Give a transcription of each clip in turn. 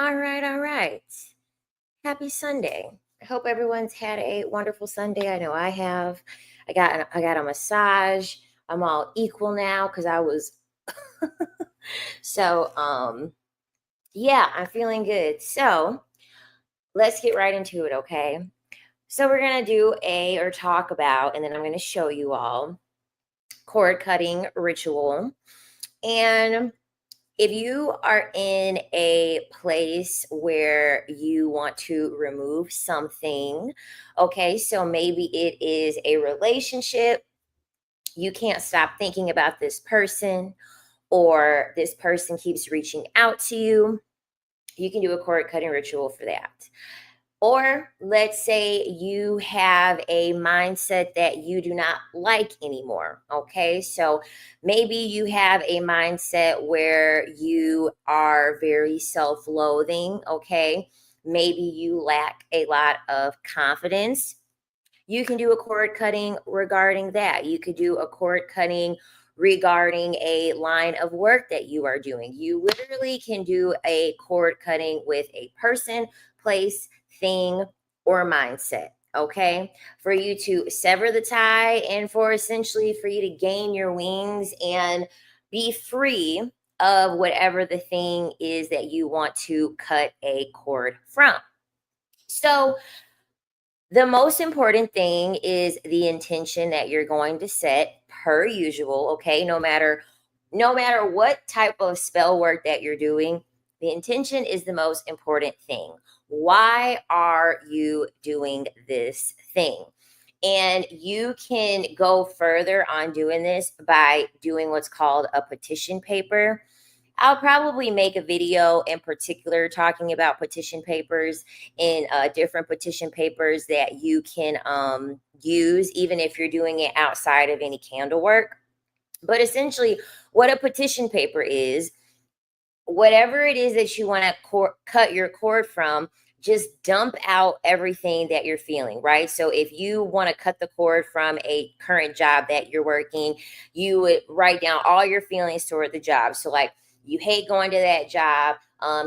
All right, all right. Happy Sunday. I hope everyone's had a wonderful Sunday. I know I have. I got a massage. I'm all equal now because I was so yeah, I'm feeling good. So let's get right into it, okay? So we're gonna do or talk about, and then I'm gonna show you all cord cutting ritual. And if you are in a place where you want to remove something, okay, so maybe it is a relationship, you can't stop thinking about this person, or this person keeps reaching out to you, you can do a cord cutting ritual for that. Or let's say you have a mindset that you do not like anymore. Okay. So maybe you have a mindset where you are very self loathing. Okay. Maybe you lack a lot of confidence. You can do a cord cutting regarding that. You could do a cord cutting regarding a line of work that you are doing. You literally can do a cord cutting with a person, place, thing, or mindset. Okay, for you to sever the tie and for essentially for you to gain your wings and be free of whatever the thing is that you want to cut a cord from. So, the most important thing is the intention that you're going to set per usual, okay? No matter what type of spell work that you're doing, the intention is the most important thing. Why are you doing this thing? And you can go further on doing this by doing what's called a petition paper. I'll probably make a video in particular talking about petition papers and different petition papers that you can use, even if you're doing it outside of any candle work. But essentially, what a petition paper is, whatever it is that you want to cut your cord from, just dump out everything that you're feeling, right? So if you want to cut the cord from a current job that you're working, you would write down all your feelings toward the job. So like you hate going to that job,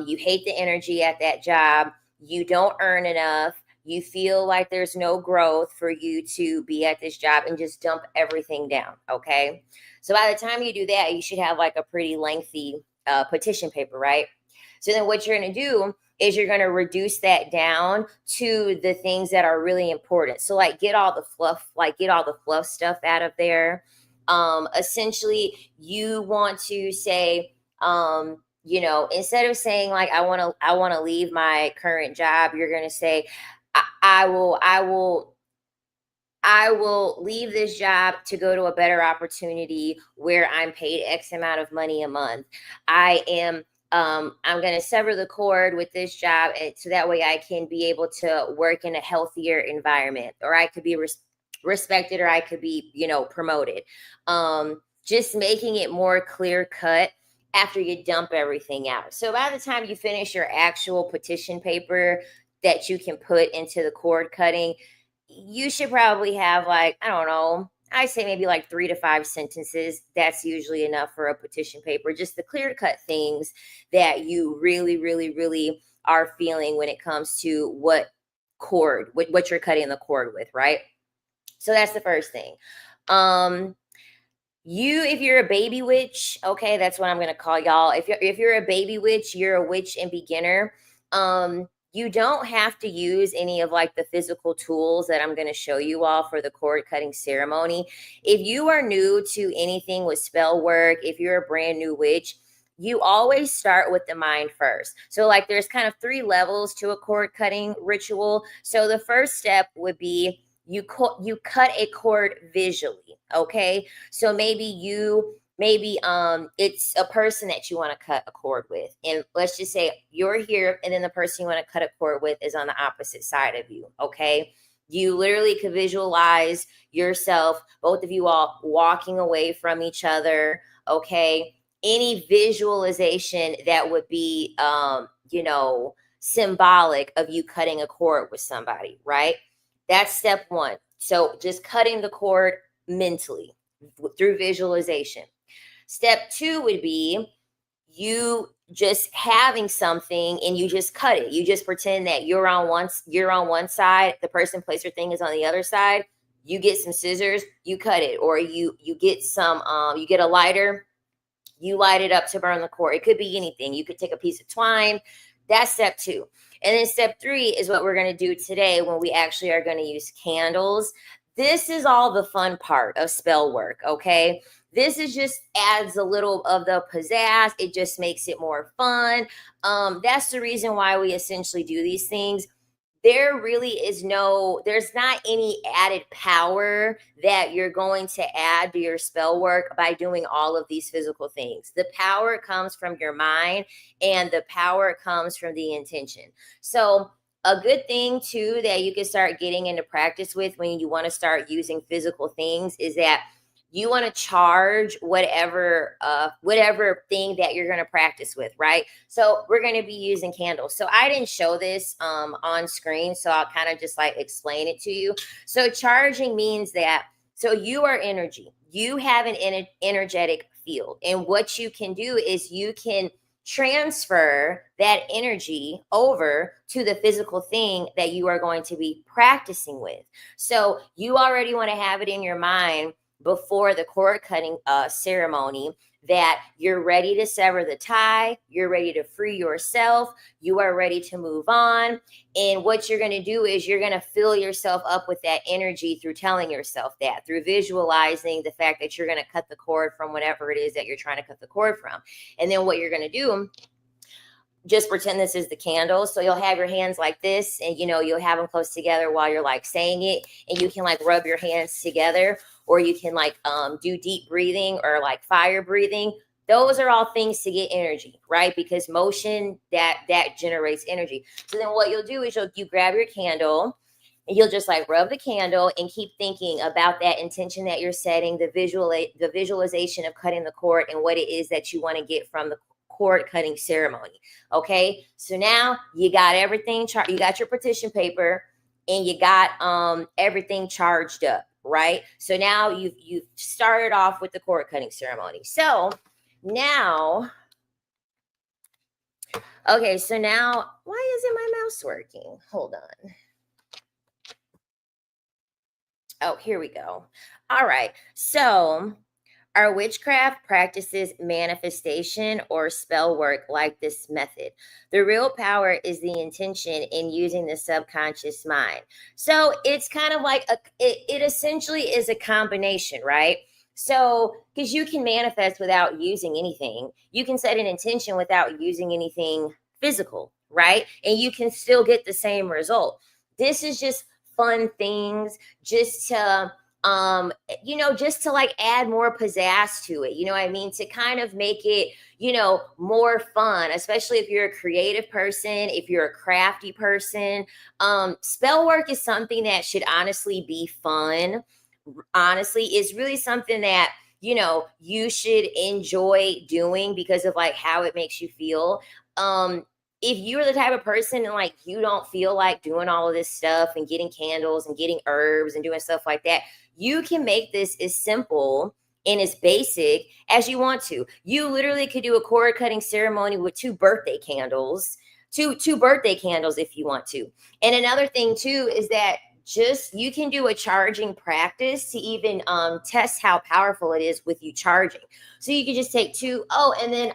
you hate the energy at that job, you don't earn enough, you feel like there's no growth for you to be at this job, and just dump everything down, okay? So by the time you do that, you should have like a pretty lengthy petition paper, right? So then what you're going to do is you're going to reduce that down to the things that are really important. So like get all the fluff stuff out of there. Essentially you want to say, instead of saying like, I want to leave my current job, you're going to say, I will leave this job to go to a better opportunity where I'm paid X amount of money a month. I'm going to sever the cord with this job, and so that way I can be able to work in a healthier environment, or I could be respected, or I could be, promoted. Just making it more clear cut after you dump everything out. So by the time you finish your actual petition paper that you can put into the cord cutting, you should probably have, like, I don't know, I say maybe like 3 to 5 sentences. That's usually enough for a petition paper. Just the clear cut things that you really, really, really are feeling when it comes to what you're cutting the cord with, right? So that's the first thing. If you're a baby witch, okay, that's what I'm gonna call y'all. If you're a baby witch, you're a witch and beginner. You don't have to use any of like the physical tools that I'm going to show you all for the cord cutting ceremony. If you are new to anything with spell work, if you're a brand new witch, you always start with the mind first. So like there's kind of 3 levels to a cord cutting ritual. So the first step would be you cut a cord visually, okay? So maybe it's a person that you want to cut a cord with, and let's just say you're here and then the person you want to cut a cord with is on the opposite side of you, okay? You literally could visualize yourself, both of you all walking away from each other, okay? Any visualization that would be symbolic of you cutting a cord with somebody, right? That's step 1. So just cutting the cord mentally through visualization. Step 2 would be you just having something and you just cut it. You just pretend that you're on one side, the person place their thing is on the other side. You get some scissors, you cut it, or you get some you get a lighter, you light it up to burn the cord. It could be anything. You could take a piece of twine. That's step 2. And then step 3 is what we're going to do today when we actually are going to use candles. This is all the fun part of spell work, okay? This is just adds a little of the pizzazz. It just makes it more fun. That's the reason why we essentially do these things. There really is there's not any added power that you're going to add to your spell work by doing all of these physical things. The power comes from your mind, and the power comes from the intention. So a good thing too that you can start getting into practice with when you want to start using physical things is that you want to charge whatever thing that you're going to practice with, right? So we're going to be using candles. So I didn't show this on screen, so I'll kind of just like explain it to you. So charging means that, so you are energy. You have an energetic field, and what you can do is you can transfer that energy over to the physical thing that you are going to be practicing with. So you already want to have it in your mind before the cord cutting ceremony that you're ready to sever the tie, you're ready to free yourself, you are ready to move on. And what you're going to do is you're going to fill yourself up with that energy through telling yourself that, through visualizing the fact that you're going to cut the cord from whatever it is that you're trying to cut the cord from. And then what you're going to do, just pretend this is the candle. So you'll have your hands like this, and you'll have them close together while you're like saying it, and you can like rub your hands together, or you can like do deep breathing or like fire breathing. Those are all things to get energy, right? Because motion that generates energy. So then what you'll do is you grab your candle, and you'll just like rub the candle and keep thinking about that intention that you're setting, the visualization of cutting the cord and what it is that you want to get from the cord cutting ceremony. Okay, so now you got everything you got your petition paper, and you got everything charged up, right? So now you've started off with the cord cutting ceremony. So now, okay, so now why isn't my mouse working? Hold on. Oh, here we go. All right, so our witchcraft practices manifestation or spell work like this method. The real power is the intention in using the subconscious mind. So it's kind of like it essentially is a combination, right? So because you can manifest without using anything, you can set an intention without using anything physical, right? And you can still get the same result. This is just fun things just to just to like add more pizzazz to it, what I mean, to kind of make it, more fun, especially if you're a creative person, if you're a crafty person. Spell work is something that should honestly be fun. Honestly, it's really something that you should enjoy doing because of like how it makes you feel. If you're the type of person and like you don't feel like doing all of this stuff and getting candles and getting herbs and doing stuff like that, you can make this as simple and as basic as you want to. You literally could do a cord cutting ceremony with two birthday candles if you want to. And another thing too is that you can do a charging practice to even test how powerful it is with you charging. So you can just take two. Oh, and then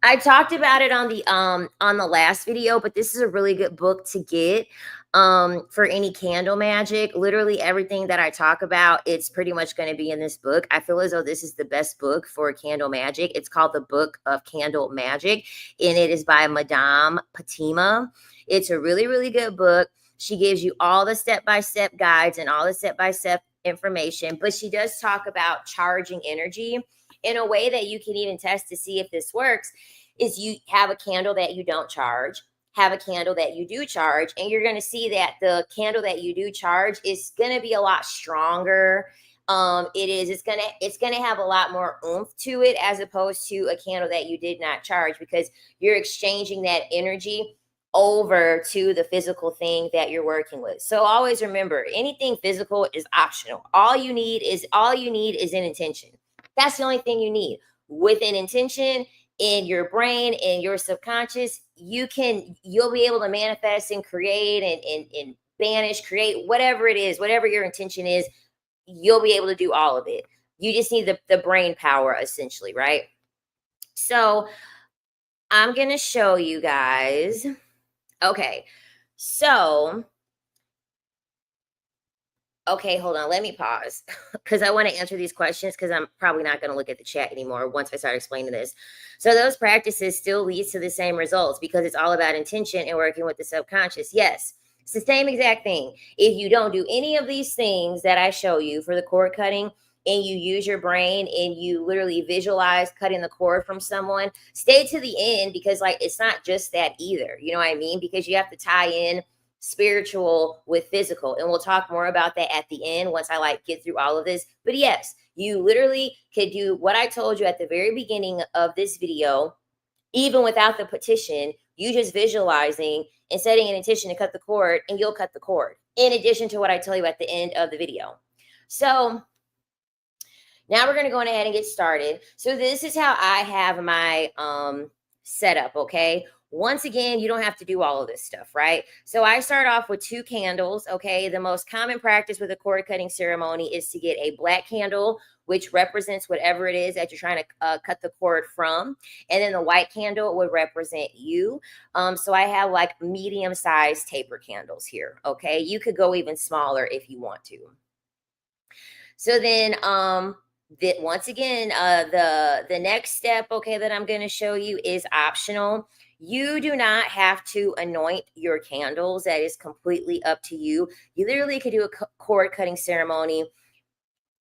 I talked about it on the last video, but this is a really good book to get for any candle magic. Literally everything that I talk about, it's pretty much going to be in this book. I feel as though this is the best book for candle magic. It's called The Book of Candle Magic, and it is by Madame Fatima. It's a really, really good book. She gives you all the step-by-step guides and all the step-by-step information, but she does talk about charging energy in a way that you can even test to see if this works. Is you have a candle that you don't charge, have a candle that you do charge, and you're going to see that the candle that you do charge is going to be a lot stronger. It's going to have a lot more oomph to it as opposed to a candle that you did not charge, because you're exchanging that energy over to the physical thing that you're working with. So always remember, anything physical is optional. All you need is an intention. That's the only thing you need. With an intention in your brain, in your subconscious, you'll be able to manifest and create and banish, create whatever it is, whatever your intention is, you'll be able to do all of it. You just need the brain power, essentially, right? So I'm going to show you guys. Okay. So, okay, hold on. Let me pause because I want to answer these questions because I'm probably not going to look at the chat anymore once I start explaining this. So those practices still leads to the same results because it's all about intention and working with the subconscious. Yes, it's the same exact thing. If you don't do any of these things that I show you for the cord cutting, and you use your brain and you literally visualize cutting the cord from someone, stay to the end because like it's not just that either. You know what I mean? Because you have to tie in spiritual with physical, and we'll talk more about that at the end once I like get through all of this. But yes, you literally could do what I told you at the very beginning of this video, even without the petition. You just visualizing and setting an intention to cut the cord, and you'll cut the cord in addition to what I tell you at the end of the video. So now we're going to go ahead and get started. So this is how I have my setup, okay? Once again, you don't have to do all of this stuff, right? So I start off with 2 candles, okay? The most common practice with a cord cutting ceremony is to get a black candle, which represents whatever it is that you're trying to cut the cord from. And then the white candle would represent you. So I have like medium-sized taper candles here, okay? You could go even smaller if you want to. So then, once again, the next step, okay, that I'm going to show you is optional. You do not have to anoint your candles. That is completely up to you. You literally could do a cord cutting ceremony,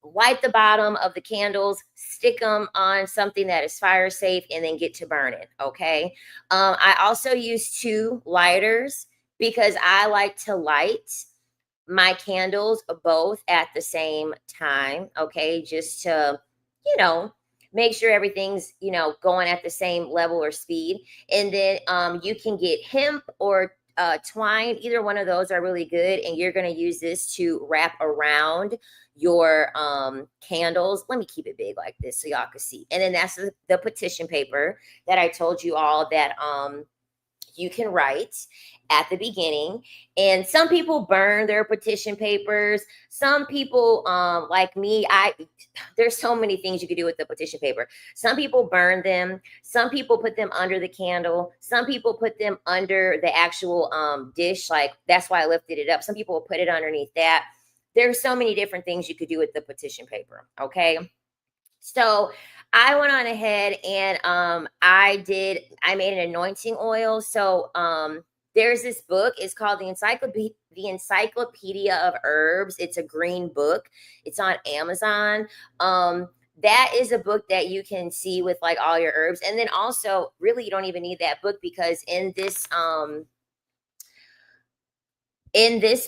wipe the bottom of the candles, stick them on something that is fire safe, and then get to burn it, okay? I also use 2 lighters because I like to light my candles both at the same time, okay, just to, make sure everything's, going at the same level or speed. And then you can get hemp or twine. Either one of those are really good, and you're going to use this to wrap around your candles. Let me keep it big like this so y'all can see. And then that's the petition paper that I told you all that you can write at the beginning. And some people burn their petition papers. Some people, like me, there's so many things you could do with the petition paper. Some people burn them. Some people put them under the candle. Some people put them under the actual dish. Like, that's why I lifted it up. Some people will put it underneath that. There's so many different things you could do with the petition paper, okay? So I went on ahead and I made an anointing oil. So there's this book. It's called the Encyclopedia of Herbs. It's a green book. It's on Amazon. That is a book that you can see with like all your herbs. And then also, really, you don't even need that book because in this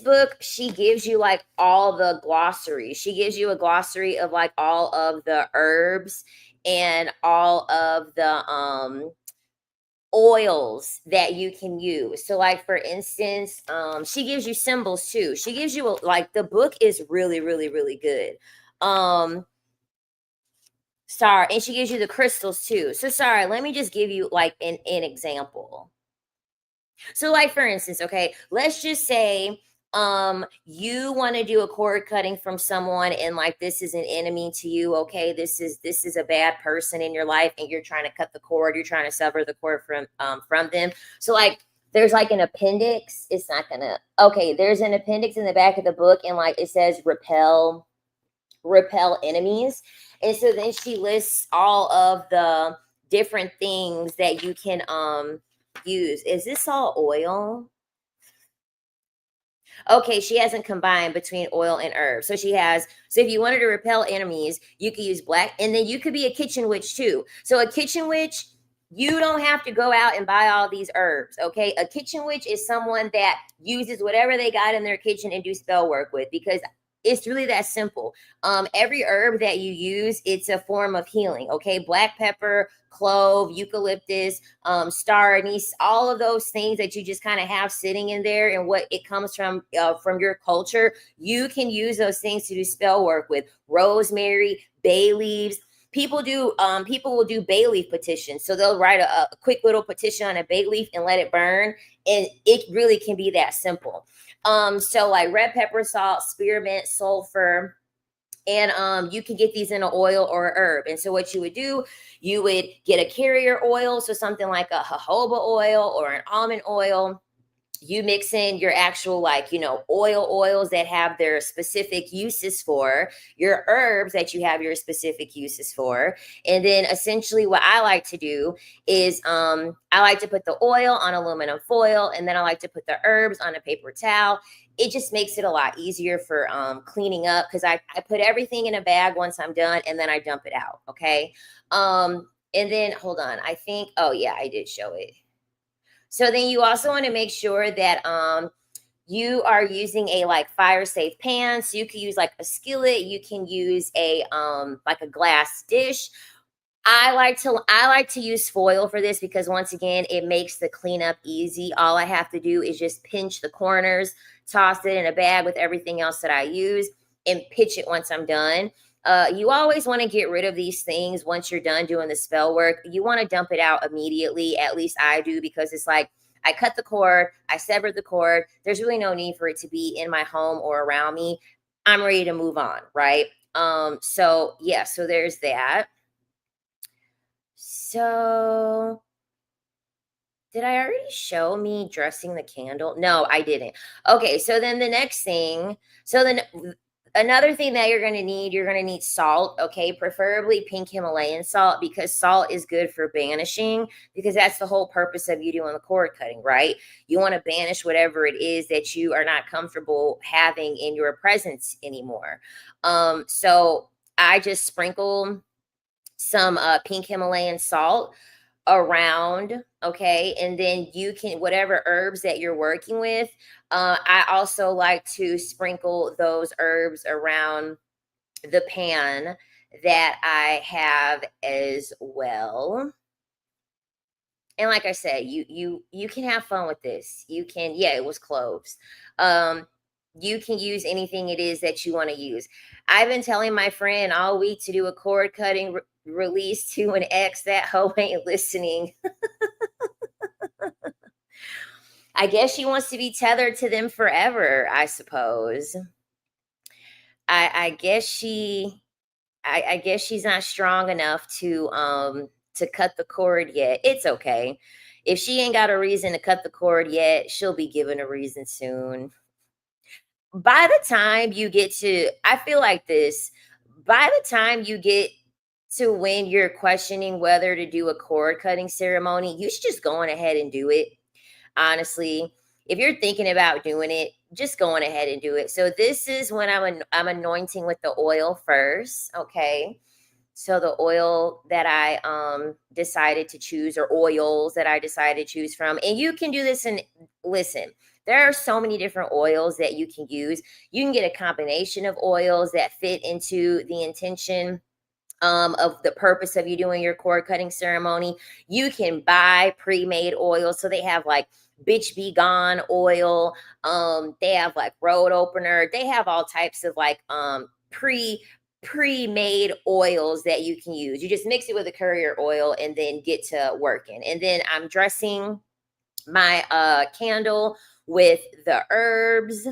book, she gives you like all the glossaries. She gives you a glossary of like all of the herbs and all of the oils that you can use. So like, for instance, she gives you symbols too. She gives you like, the book is really, really, really good. Sorry. And she gives you the crystals too. So sorry, let me just give you like an example. So like, for instance, okay, let's just say you want to do a cord cutting from someone, and like, this is an enemy to you, okay? This is a bad person in your life, and you're trying to cut the cord, you're trying to sever the cord from them. So like, there's like an appendix. There's an appendix in the back of the book, and like, it says repel enemies. And so then she lists all of the different things that you can use. Is this all oil? Okay, she hasn't combined between oil and herbs. So if you wanted to repel enemies, you could use black, and then you could be a kitchen witch too. So a kitchen witch, you don't have to go out and buy all these herbs, okay? A kitchen witch is someone that uses whatever they got in their kitchen and do spell work with, because it's really that simple. Every herb that you use, it's a form of healing, okay? Black pepper, clove, eucalyptus, star anise, all of those things that you just kind of have sitting in there, and what it comes from your culture, you can use those things to do spell work with. Rosemary, bay leaves. People will do bay leaf petitions. So they'll write a quick little petition on a bay leaf and let it burn. And it really can be that simple. So like red pepper salt, spearmint, sulfur, and you can get these in an oil or a herb. And so what you would do, you would get a carrier oil, so something like a jojoba oil or an almond oil. You mix in your actual, like, oils that have their specific uses for your herbs that you have your specific uses for. And then essentially what I like to do is I like to put the oil on aluminum foil, and then I like to put the herbs on a paper towel. It just makes it a lot easier for cleaning up, because I put everything in a bag once I'm done, and then I dump it out. Okay. And then hold on, I think, oh yeah, I did show it. So then you also want to make sure that you are using a like fire safe pan. So you can use like a skillet, you can use a like a glass dish. I like to use foil for this because, once again, it makes the cleanup easy. All I have to do is just pinch the corners, toss it in a bag with everything else that I use, and pitch it once I'm done. You always want to get rid of these things once you're done doing the spell work. You want to dump it out immediately. At least I do, because it's like I cut the cord, I severed the cord. There's really no need for it to be in my home or around me. I'm ready to move on, right? So yeah, so there's that. So did I already show me dressing the candle? No, I didn't. Okay, so then the next thing, another thing that you're going to need salt, okay? Preferably pink Himalayan salt, because salt is good for banishing, because that's the whole purpose of you doing the cord cutting, right? You want to banish whatever it is that you are not comfortable having in your presence anymore. So I just sprinkle some pink Himalayan salt around, okay? And then you can, whatever herbs that you're working with, I also like to sprinkle those herbs around the pan that I have as well. And like I said, you can have fun with this. You can, yeah, it was cloves. You can use anything it is that you want to use. I've been telling my friend all week to do a cord cutting release to an ex. That hoe ain't listening. I guess she wants to be tethered to them forever, I suppose. I guess I guess she's not strong enough to cut the cord yet. It's okay. If she ain't got a reason to cut the cord yet, she'll be given a reason soon. By the time you get to, I feel like this, by the time you get to when you're questioning whether to do a cord cutting ceremony, you should just go on ahead and do it. Honestly, if you're thinking about doing it, just go on ahead and do it. So this is when I'm anointing with the oil first, okay? So the oil that I decided to choose, or oils that I decided to choose from, and you can do this. And listen, there are so many different oils that you can use. You can get a combination of oils that fit into the intention of the purpose of you doing your cord cutting ceremony. You can buy pre-made oils. So they have like Bitch Be Gone oil. They have like Road Opener. They have all types of like pre-made oils that you can use. You just mix it with a courier oil and then get to working. And then I'm dressing my candle with the herbs.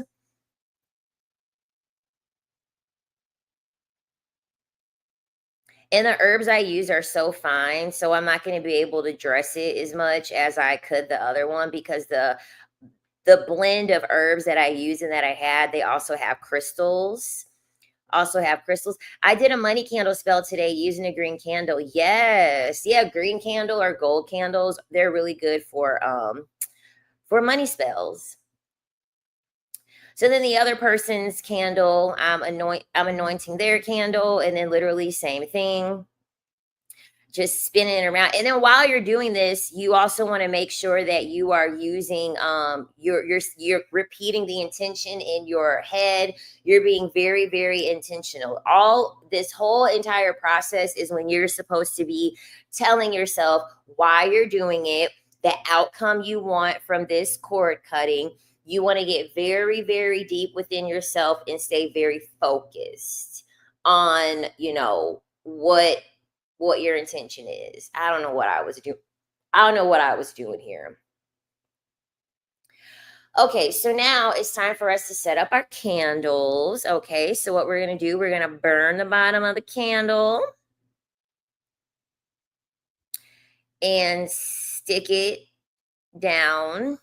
And the herbs I use are so fine, so I'm not going to be able to dress it as much as I could the other one, because the blend of herbs that I use and that I had, they also have crystals. I did a money candle spell today using a green candle. Yes. Yeah, green candle or gold candles, they're really good for money spells. So then the other person's candle, I'm anointing their candle, and then literally same thing, just spinning it around. And then while you're doing this, you also want to make sure that you are using you're repeating the intention in your head. You're being very, very intentional. All this whole entire process is when you're supposed to be telling yourself why you're doing it, the outcome you want from this cord cutting. You want to get very, very deep within yourself and stay very focused on, what what your intention is. I don't know what I was doing. I don't know what I was doing here. Okay, so now it's time for us to set up our candles. Okay, so what we're going to do, we're going to burn the bottom of the candle and stick it down.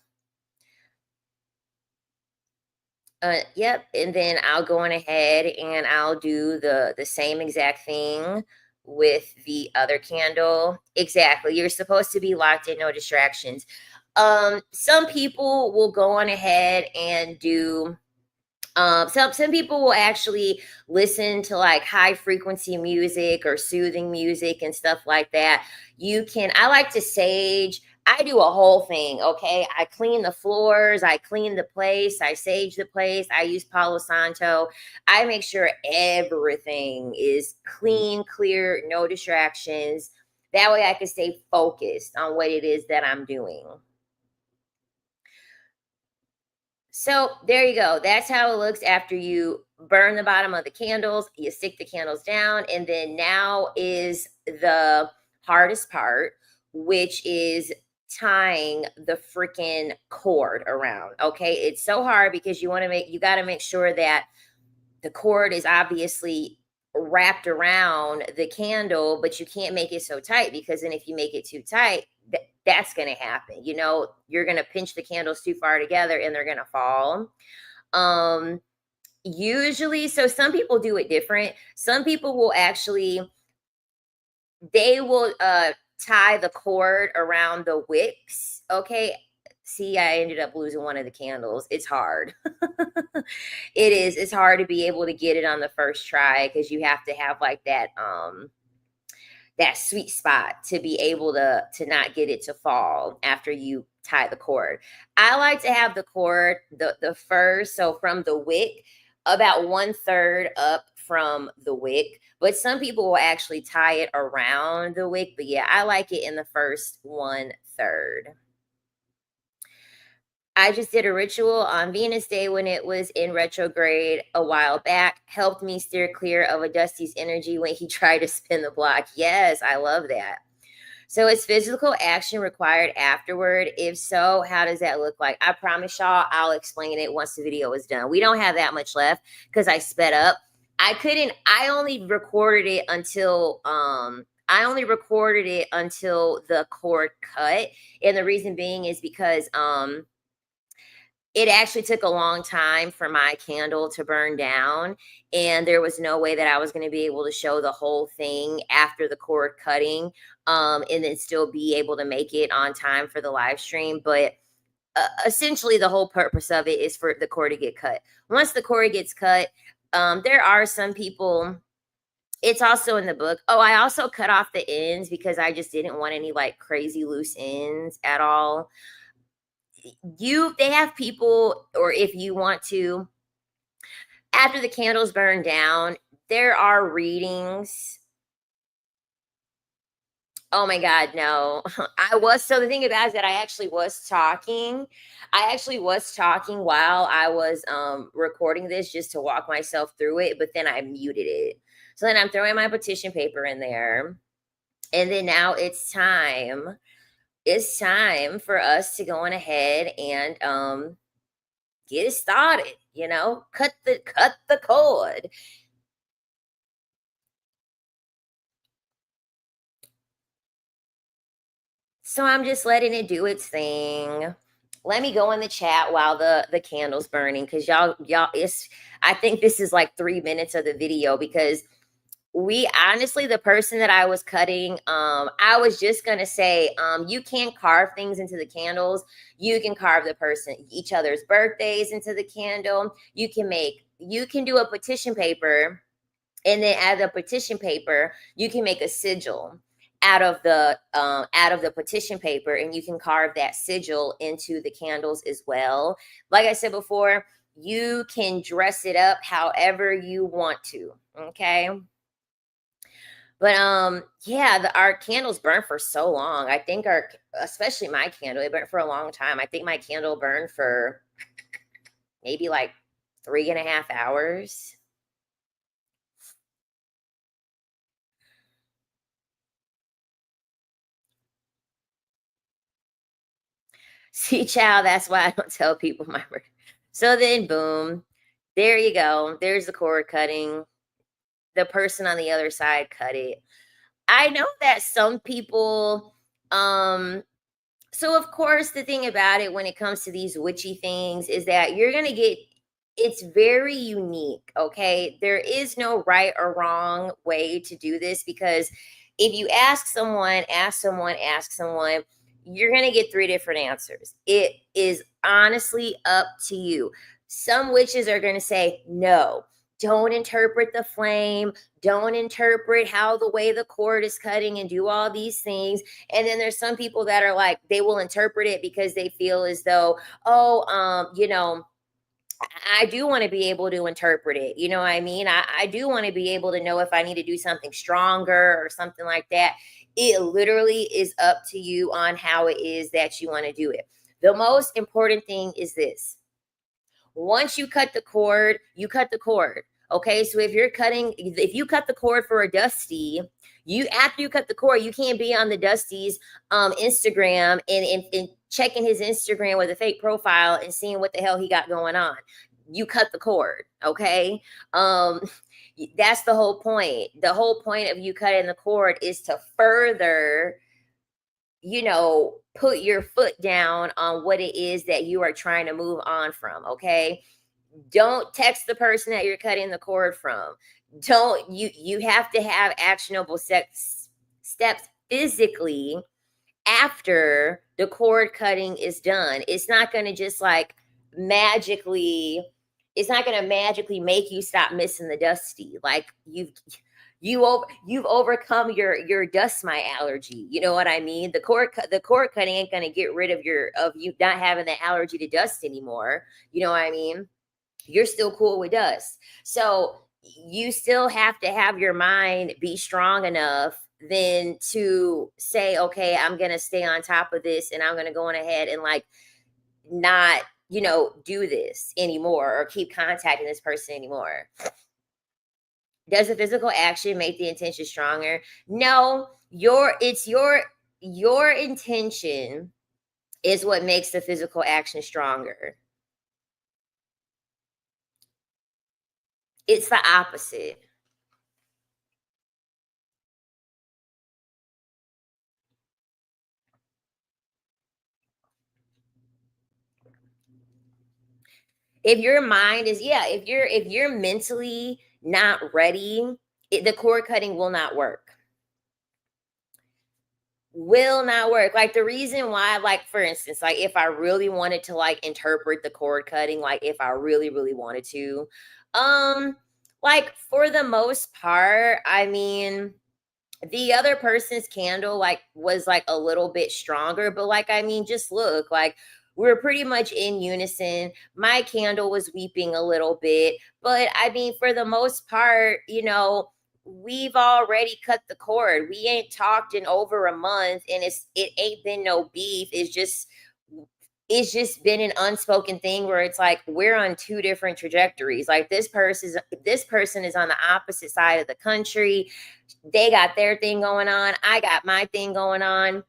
Yep, and then I'll go on ahead and I'll do the same exact thing with the other candle. Exactly. You're supposed to be locked in, no distractions. Some people will go on ahead and do some people will actually listen to like high frequency music or soothing music and stuff like that. I like to sage. I do a whole thing, okay? I clean the floors, I clean the place, I sage the place, I use Palo Santo. I make sure everything is clean, clear, no distractions. That way I can stay focused on what it is that I'm doing. So there you go. That's how it looks after you burn the bottom of the candles. You stick the candles down, and then now is the hardest part, which is tying the freaking cord around. Okay, it's so hard because you got to make sure that the cord is obviously wrapped around the candle, but you can't make it so tight because then if you make it too tight, that's going to happen. You know, you're going to pinch the candles too far together and they're going to fall. Usually, so some people do it different. Some people will actually, they will tie the cord around the wicks. Okay. See, I ended up losing one of the candles. It's hard. It is. It's hard to be able to get it on the first try because you have to have like that sweet spot to be able to not get it to fall after you tie the cord. I like to have the cord the first, so from the wick, about 1/3 up from the wick. But some people will actually tie it around the wick. But yeah, I like it in the first 1/3. I just did a ritual on Venus Day when it was in retrograde a while back. Helped me steer clear of a Dusty's energy when he tried to spin the block. Yes, I love that. So is physical action required afterward? If so, how does that look like? I promise y'all I'll explain it once the video is done. We don't have that much left because I sped up. I only recorded it until the cord cut. And the reason being is because it actually took a long time for my candle to burn down, and there was no way that I was going to be able to show the whole thing after the cord cutting, and then still be able to make it on time for the live stream. But essentially, the whole purpose of it is for the cord to get cut. Once the cord gets cut, there are some people. It's also in the book. Oh, I also cut off the ends because I just didn't want any like crazy loose ends at all. They have people, or if you want to, after the candles burn down, there are readings. Oh my God, no. So the thing about it is that I actually was talking. I actually was talking while I was recording this just to walk myself through it, but then I muted it. So then I'm throwing my petition paper in there. And then now it's time. It's time for us to go on ahead and get it started, cut the cord. So I'm just letting it do its thing. Let me go in the chat while the candle's burning, because y'all I think this is like 3 minutes of the video, because we honestly, the person that I was cutting, I was just gonna say, you can't carve things into the candles. You can carve each other's birthdays into the candle. You can do a petition paper, and then out of the petition paper, you can make a sigil out of the petition paper, and you can carve that sigil into the candles as well. Like I said before, you can dress it up however you want to. Okay. But yeah, our candles burn for so long. I think especially my candle, it burned for a long time. I think my candle burned for maybe like 3.5 hours. See, child, that's why I don't tell people my birthday. So then, boom, there you go. There's the cord cutting. The person on the other side cut it. I know that some people, so of course, the thing about it when it comes to these witchy things is that you're going to get, it's very unique. Okay. There is no right or wrong way to do this, because if you ask someone, you're going to get three different answers. It is honestly up to you. Some witches are going to say, no, don't interpret the flame. Don't interpret how the way the cord is cutting and do all these things. And then there's some people that are like, they will interpret it because they feel as though, oh, I do want to be able to interpret it. You know what I mean? I do want to be able to know if I need to do something stronger or something like that. It literally is up to you on how it is that you want to do it. The most important thing is this. Once you cut the cord, you cut the cord. Okay, so if you cut the cord for a Dusty, after you cut the cord, you can't be on the Dusty's Instagram and checking his Instagram with a fake profile and seeing what the hell he got going on. You cut the cord, okay? That's the whole point. The whole point of you cutting the cord is to further, put your foot down on what it is that you are trying to move on from, okay? Don't text the person that you're cutting the cord from. You have to have actionable steps physically after the cord cutting is done. It's not going to just like magically make you stop missing the Dusty. Like you've overcome your dust mite allergy. You know what I mean? The cord cutting ain't going to get rid of you not having the allergy to dust anymore. You know what I mean? You're still cool with dust. So you still have to have your mind be strong enough then to say, okay, I'm going to stay on top of this and I'm going to go on ahead and like not, do this anymore or keep contacting this person anymore. Does the physical action make the intention stronger? No, your intention is what makes the physical action stronger. It's the opposite. If your mind is, if you're mentally not ready, the cord cutting will not work. Will not work. Like the reason why, like for instance, like if I really wanted to like interpret the cord cutting, like if I really, really wanted to, like for the most part, I mean, the other person's candle like was like a little bit stronger, but like I mean, just look, like we're pretty much in unison. My candle was weeping a little bit, but I mean, for the most part, we've already cut the cord. We ain't talked in over a month, and it ain't been no beef. It's just been an unspoken thing where it's like we're on two different trajectories. Like this person is on the opposite side of the country. They got their thing going on. I got my thing going on.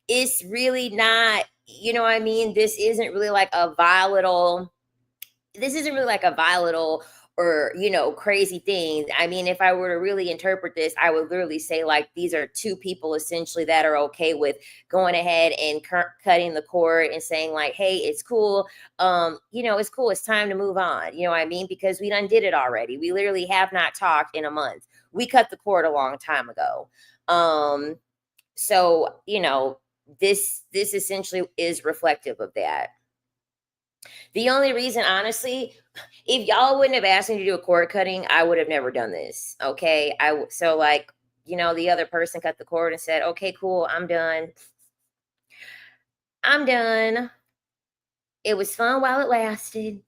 It's really not, you know what I mean? This isn't really like a volatile or, crazy thing. I mean, if I were to really interpret this, I would literally say like these are two people essentially that are okay with going ahead and cutting the cord and saying like, hey, it's cool. It's cool. It's time to move on. You know what I mean? Because we done did it already. We literally have not talked in a month. We cut the cord a long time ago. So, this essentially is reflective of that. The only reason, honestly, if y'all wouldn't have asked me to do a cord cutting, I would have never done this. Okay. So like, the other person cut the cord and said, okay, cool. I'm done. It was fun while it lasted.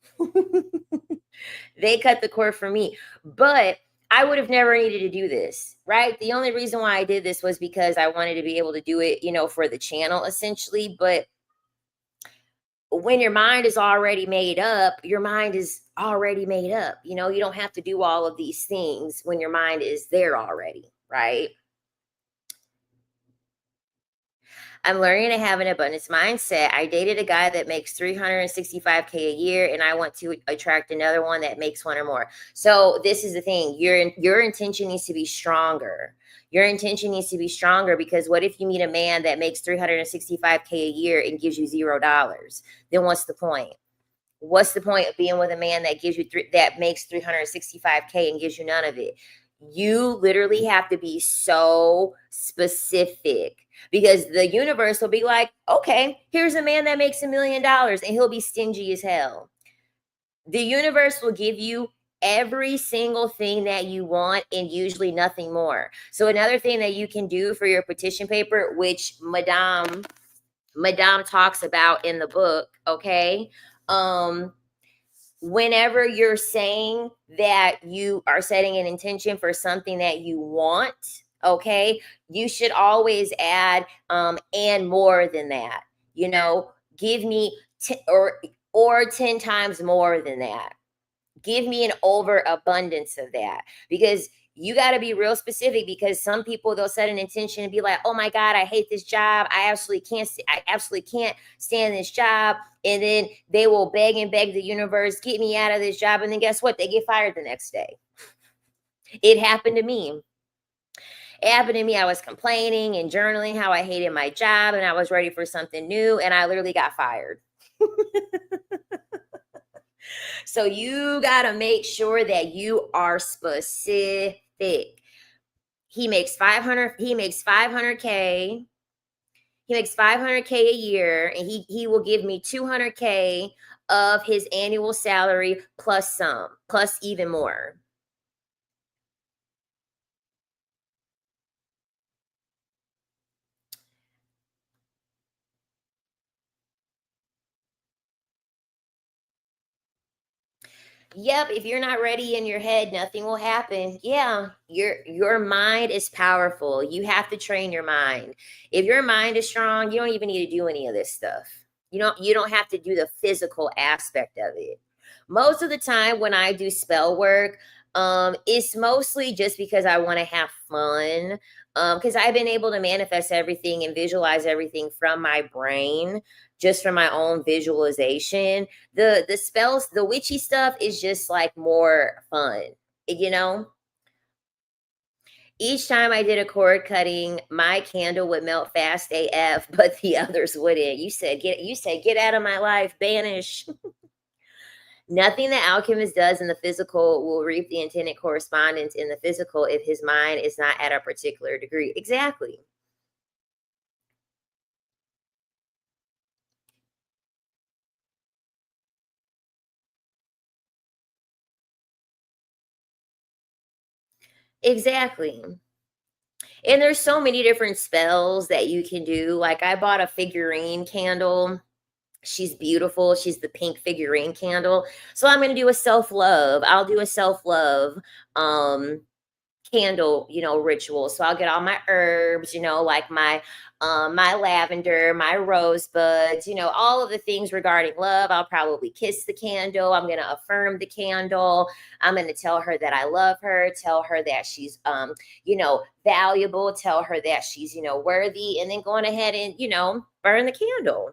They cut the cord for me, but I would have never needed to do this, right? The only reason why I did this was because I wanted to be able to do it, for the channel essentially. But when your mind is already made up, your mind is already made up. You don't have to do all of these things when your mind is there already, right? I'm learning to have an abundance mindset. I dated a guy that makes 365K a year, and I want to attract another one that makes one or more. So this is the thing. Your intention needs to be stronger. Your intention needs to be stronger, because what if you meet a man that makes 365K a year and gives you $0? Then what's the point? What's the point of being with a man that gives you that makes 365K and gives you none of it? You literally have to be so specific, because the universe will be like, okay, here's a man that makes $1 million, and he'll be stingy as hell. The universe will give you every single thing that you want, and usually nothing more. So another thing that you can do for your petition paper, which Madame talks about in the book, okay? Whenever you're saying that you are setting an intention for something that you want, okay, you should always add and more than that. You know, give me or 10 times more than that. Give me an overabundance of that, because you got to be real specific, because some people, they'll set an intention and be like, oh my God, I hate this job. I absolutely can't stand this job. And then they will beg and beg the universe, get me out of this job. And then guess what? They get fired the next day. It happened to me. It happened to me. I was complaining and journaling how I hated my job, and I was ready for something new, and I literally got fired. So you got to make sure that you are specific. He makes 500K. He makes 500K a year, and he will give me 200K of his annual salary plus some, plus even more. Yep, if you're not ready in your head, nothing will happen. Yeah, your mind is powerful. You have to train your mind. If your mind is strong, you don't even need to do any of this stuff. You don't have to do the physical aspect of it. Most of the time when I do spell work, it's mostly just because I want to have fun. Because I've been able to manifest everything and visualize everything from my brain, just from my own visualization. The spells, the witchy stuff is just like more fun, you know. Each time I did a cord cutting, my candle would melt fast AF, but the others wouldn't. You said get out of my life, banish. Nothing the alchemist does in the physical will reap the intended correspondence in the physical if his mind is not at a particular degree. Exactly. Exactly. And there's so many different spells that you can do. Like I bought a figurine candle. She's beautiful. She's the pink figurine candle. So I'm going to do a self-love. I'll do a self-love um candle, ritual. So I'll get all my herbs, like my lavender, my rosebuds, all of the things regarding love. I'll probably kiss the candle. I'm going to affirm the candle. I'm going to tell her that I love her, tell her that she's valuable, tell her that she's, worthy, and then going ahead and, burn the candle.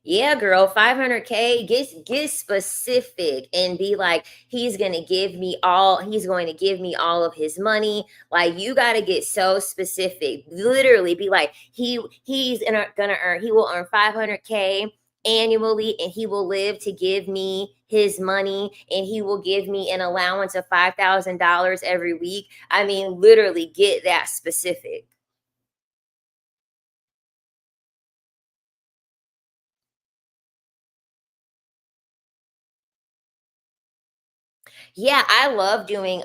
Yeah, girl, 500K, get specific and be like, he's going to give me all of his money. Like you got to get so specific. Literally be like, he will earn 500K annually, and he will live to give me his money, and he will give me an allowance of $5,000 every week. I mean, literally get that specific. Yeah, I love doing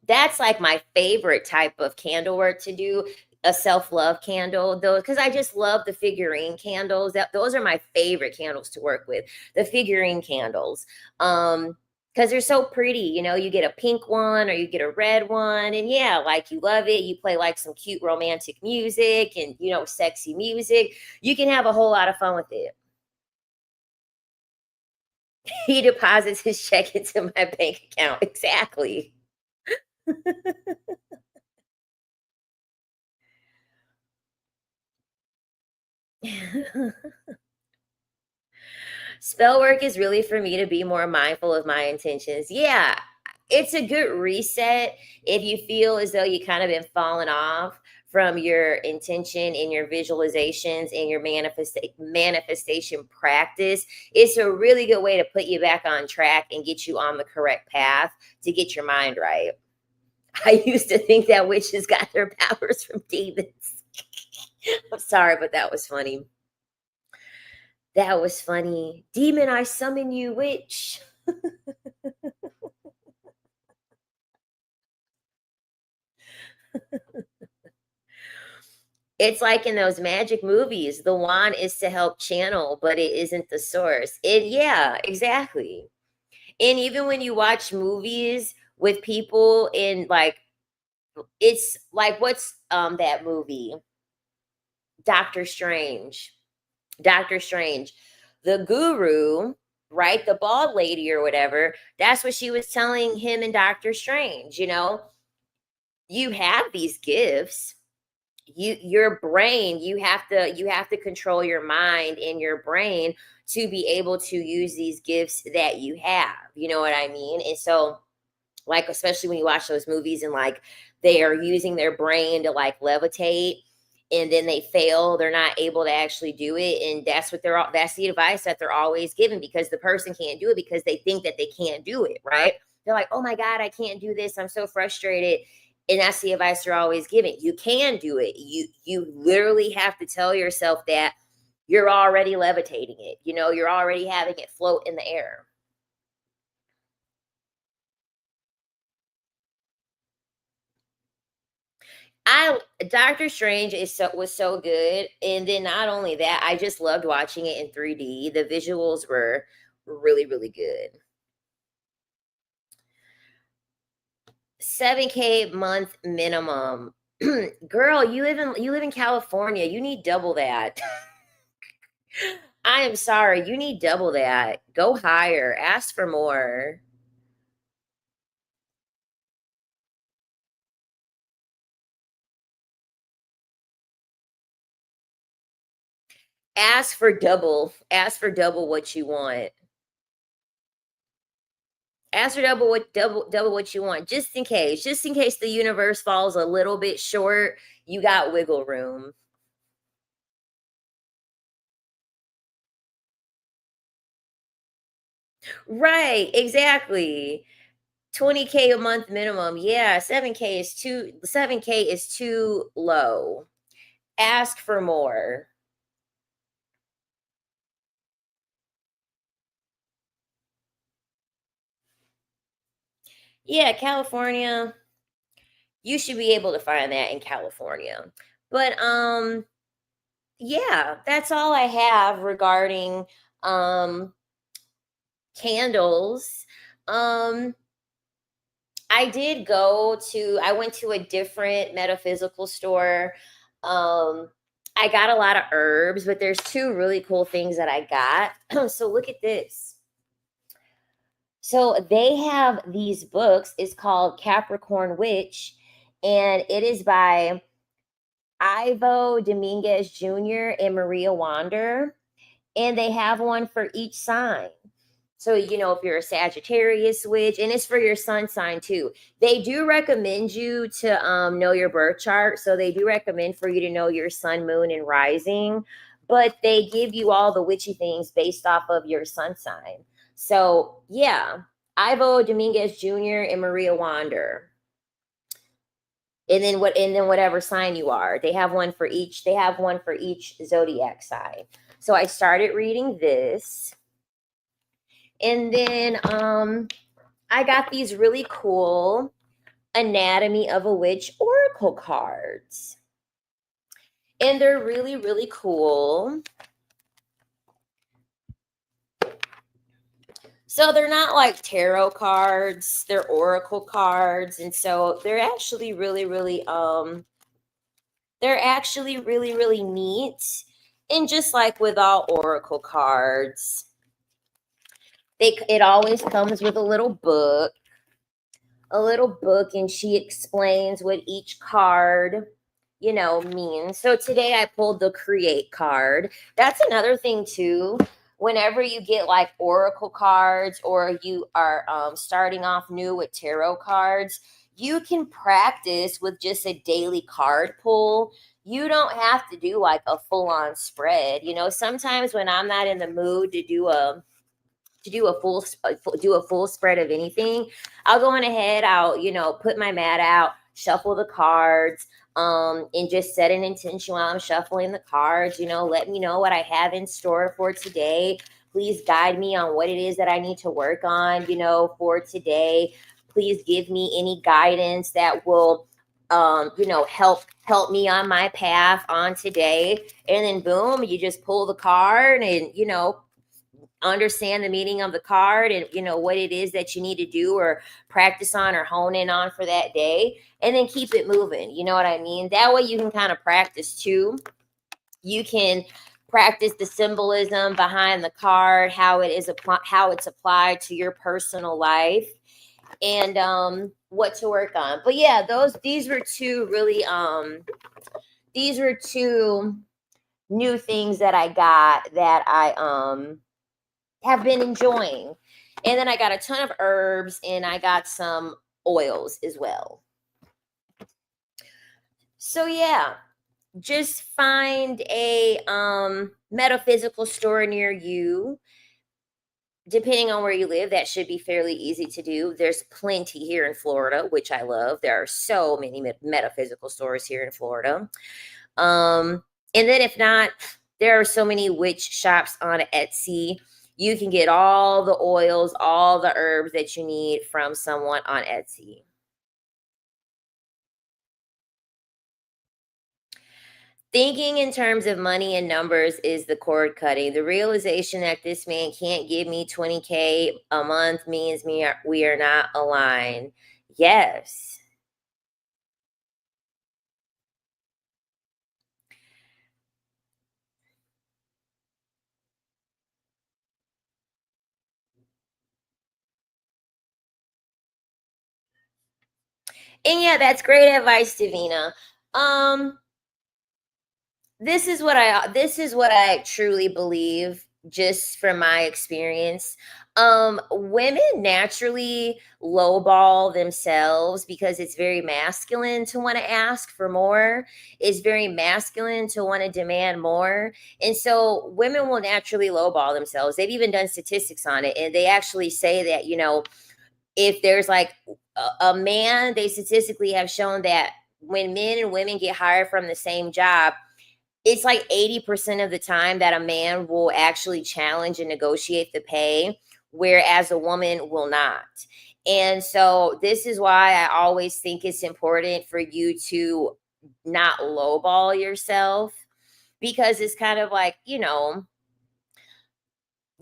that's like my favorite type of candle work to do, a self-love candle, though, because I just love the figurine candles. Those are my favorite candles to work with. The figurine candles. Because they're so pretty, you get a pink one or you get a red one, and yeah, like you love it. You play like some cute romantic music and sexy music. You can have a whole lot of fun with it. He deposits his check into my bank account. Exactly. Spell work is really for me to be more mindful of my intentions. Yeah, it's a good reset if you feel as though you kind of been falling off from your intention and your visualizations and your manifestation practice. It's a really good way to put you back on track and get you on the correct path to get your mind right. I used to think that witches got their powers from demons. I'm sorry, but that was funny. That was funny. Demon, I summon you, witch. It's like in those magic movies, the wand is to help channel, but it isn't the source. Yeah, exactly. And even when you watch movies with people in like, it's like, what's that movie? Doctor Strange. Doctor Strange. The guru, right? The bald lady or whatever, that's what she was telling him in Doctor Strange, you have these gifts. Your brain, you have to control your mind and your brain to be able to use these gifts that you have. You know what I mean? And so, like, especially when you watch those movies and like they are using their brain to like levitate and then they fail, they're not able to actually do it. And that's the advice that they're always given, because the person can't do it because they think that they can't do it, right? They're like, oh my God, I can't do this, I'm so frustrated. And that's the advice they're always giving. You can do it. You literally have to tell yourself that you're already levitating it. You're already having it float in the air. I Doctor Strange was so good, and then not only that, I just loved watching it in 3D. The visuals were really, really good. 7K month minimum. Girl, you live in California. You need double that. I am sorry. You need double that. Go higher. Ask for more. Ask for double. Ask for double what you want. Ask for double what you want, just in case. Just in case the universe falls a little bit short, you got wiggle room. Right, exactly. 20K a month minimum. Yeah, 7K is too low. Ask for more. Yeah, California. You should be able to find that in California. But yeah, that's all I have regarding um candles. Um I went to a different metaphysical store. I got a lot of herbs, but there's two really cool things that I got. So look at this. So they have these books. It's called Capricorn Witch, and it is by Ivo Dominguez Jr. and Maria Wander. And they have one for each sign. So, if you're a Sagittarius witch, and it's for your sun sign too. They do recommend you to know your birth chart. So they do recommend for you to know your sun, moon, and rising. But they give you all the witchy things based off of your sun sign. So yeah, Ivo Dominguez Jr. and Maria Wander. And then whatever sign you are. They have one for each zodiac sign. So I started reading this. And then I got these really cool Anatomy of a Witch oracle cards. And they're really, really cool. So they're not like tarot cards, they're oracle cards. And so they're actually really neat. And just like with all oracle cards, it always comes with a little book, and she explains what each card means. So today I pulled the create card. That's another thing too. Whenever you get like oracle cards or you are starting off new with tarot cards, you can practice with just a daily card pull. You don't have to do like a full on spread. Sometimes when I'm not in the mood to do a full spread of anything, I'll go on ahead, I'll put my mat out, shuffle the cards, and just set an intention while I'm shuffling the cards. Let me know what I have in store for today. Please guide me on what it is that I need to work on for today. Please give me any guidance that will help me on my path on today. And then boom, you just pull the card and understand the meaning of the card and what it is that you need to do or practice on or hone in on for that day, and then keep it moving. You know what I mean? That way you can kind of practice too. You can practice the symbolism behind the card, how it's applied to your personal life, and what to work on. But yeah, these were two new things that I got that I have been enjoying. And then I got a ton of herbs and I got some oils as well. So yeah, just find a metaphysical store near you. Depending on where you live, that should be fairly easy to do. There's plenty here in Florida, which I love. There are so many metaphysical stores here in Florida. And then if not, there are so many witch shops on Etsy. You can get all the oils, all the herbs that you need from someone on Etsy. Thinking in terms of money and numbers is the cord cutting. The realization that this man can't give me 20K a month means we are not aligned. Yes. And yeah, that's great advice, Davina. This is what I truly believe, just from my experience. Women naturally lowball themselves because it's very masculine to want to ask for more. It's very masculine to want to demand more. And so women will naturally lowball themselves. They've even done statistics on it. And they actually say that, if there's like a man, they statistically have shown that when men and women get hired from the same job, it's like 80% of the time that a man will actually challenge and negotiate the pay, whereas a woman will not. And so this is why I always think it's important for you to not lowball yourself, because it's kind of like,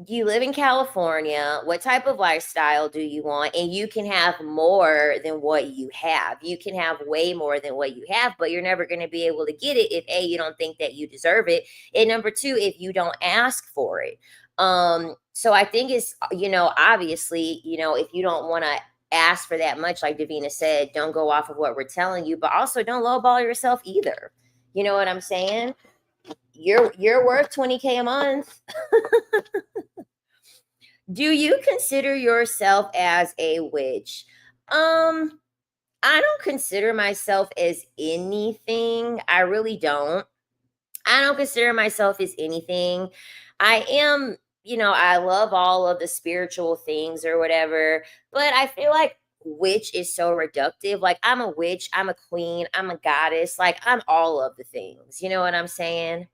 you live in California. What type of lifestyle do you want? And you can have more than what you have. You can have way more than what you have, but you're never going to be able to get it if A, you don't think that you deserve it. And number two, if you don't ask for it. So I think it's, obviously, if you don't want to ask for that much, like Davina said, don't go off of what we're telling you, but also don't lowball yourself either. You know what I'm saying? You're worth 20K a month. Do you consider yourself as a witch? I don't consider myself as anything. I really don't. I don't consider myself as anything. I am, I love all of the spiritual things or whatever, but I feel like witch is so reductive. Like, I'm a witch, I'm a queen, I'm a goddess, like I'm all of the things. You know what I'm saying?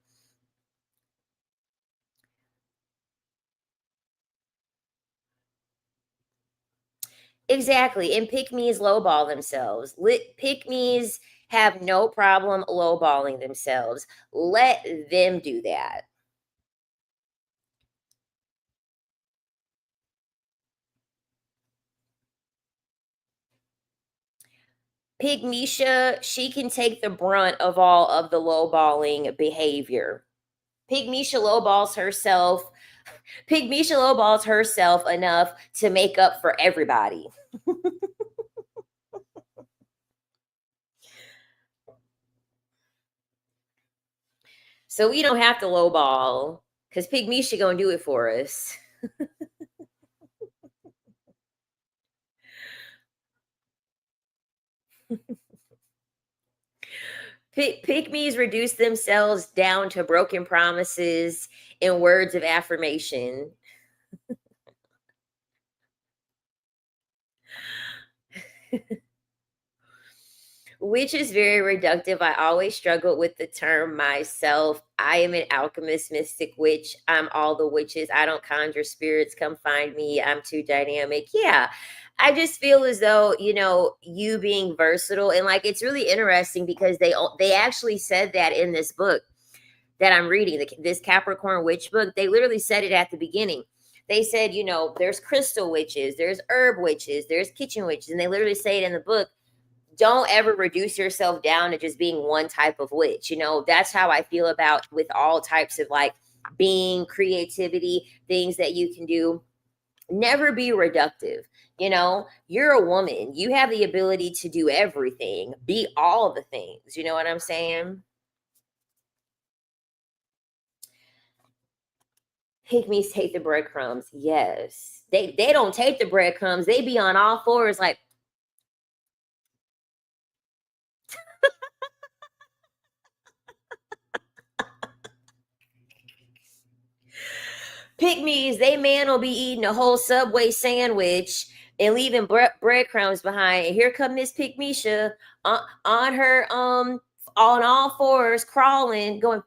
Exactly. And pick-me's lowball themselves. Pick-me's have no problem lowballing themselves. Let them do that. Pygmisha, she can take the brunt of all of the lowballing behavior. Pygmisha lowballs herself. Pygmisha lowballs herself enough to make up for everybody. So we don't have to lowball because Pygmisha gonna do it for us. Pygmies reduce themselves down to broken promises and words of affirmation. Which is very reductive. I always struggled with the term myself. I am an alchemist, mystic witch. I'm all the witches. I don't conjure spirits. Come find me. I'm too dynamic. Yeah. I just feel as though, you being versatile, and like it's really interesting because they actually said that in this book that I'm reading, this Capricorn Witch book. They literally said it at the beginning. They said, there's crystal witches, there's herb witches, there's kitchen witches, and they literally say it in the book. Don't ever reduce yourself down to just being one type of witch. That's how I feel about with all types of like being, creativity, things that you can do. Never be reductive. You're a woman. You have the ability to do everything, be all the things. You know what I'm saying? Pygmies take the breadcrumbs. Yes. They don't take the breadcrumbs. They be on all fours like, Pygmies, they man will be eating a whole Subway sandwich and leaving breadcrumbs behind. And here come Miss Pygmisha on her on all fours, crawling, going.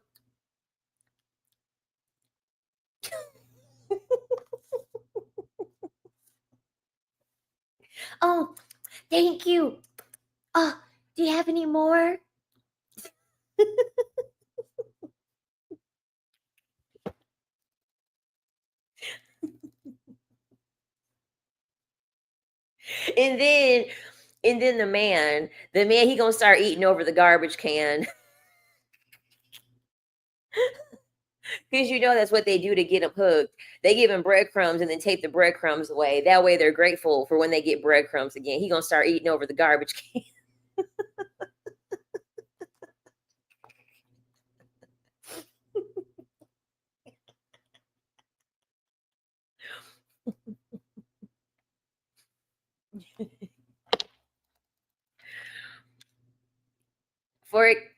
Oh, thank you. Oh, do you have any more? and then the man, he gonna start eating over the garbage can. Because that's what they do to get them hooked. They give him breadcrumbs and then take the breadcrumbs away. That way they're grateful for when they get breadcrumbs again. He gonna start eating over the garbage can.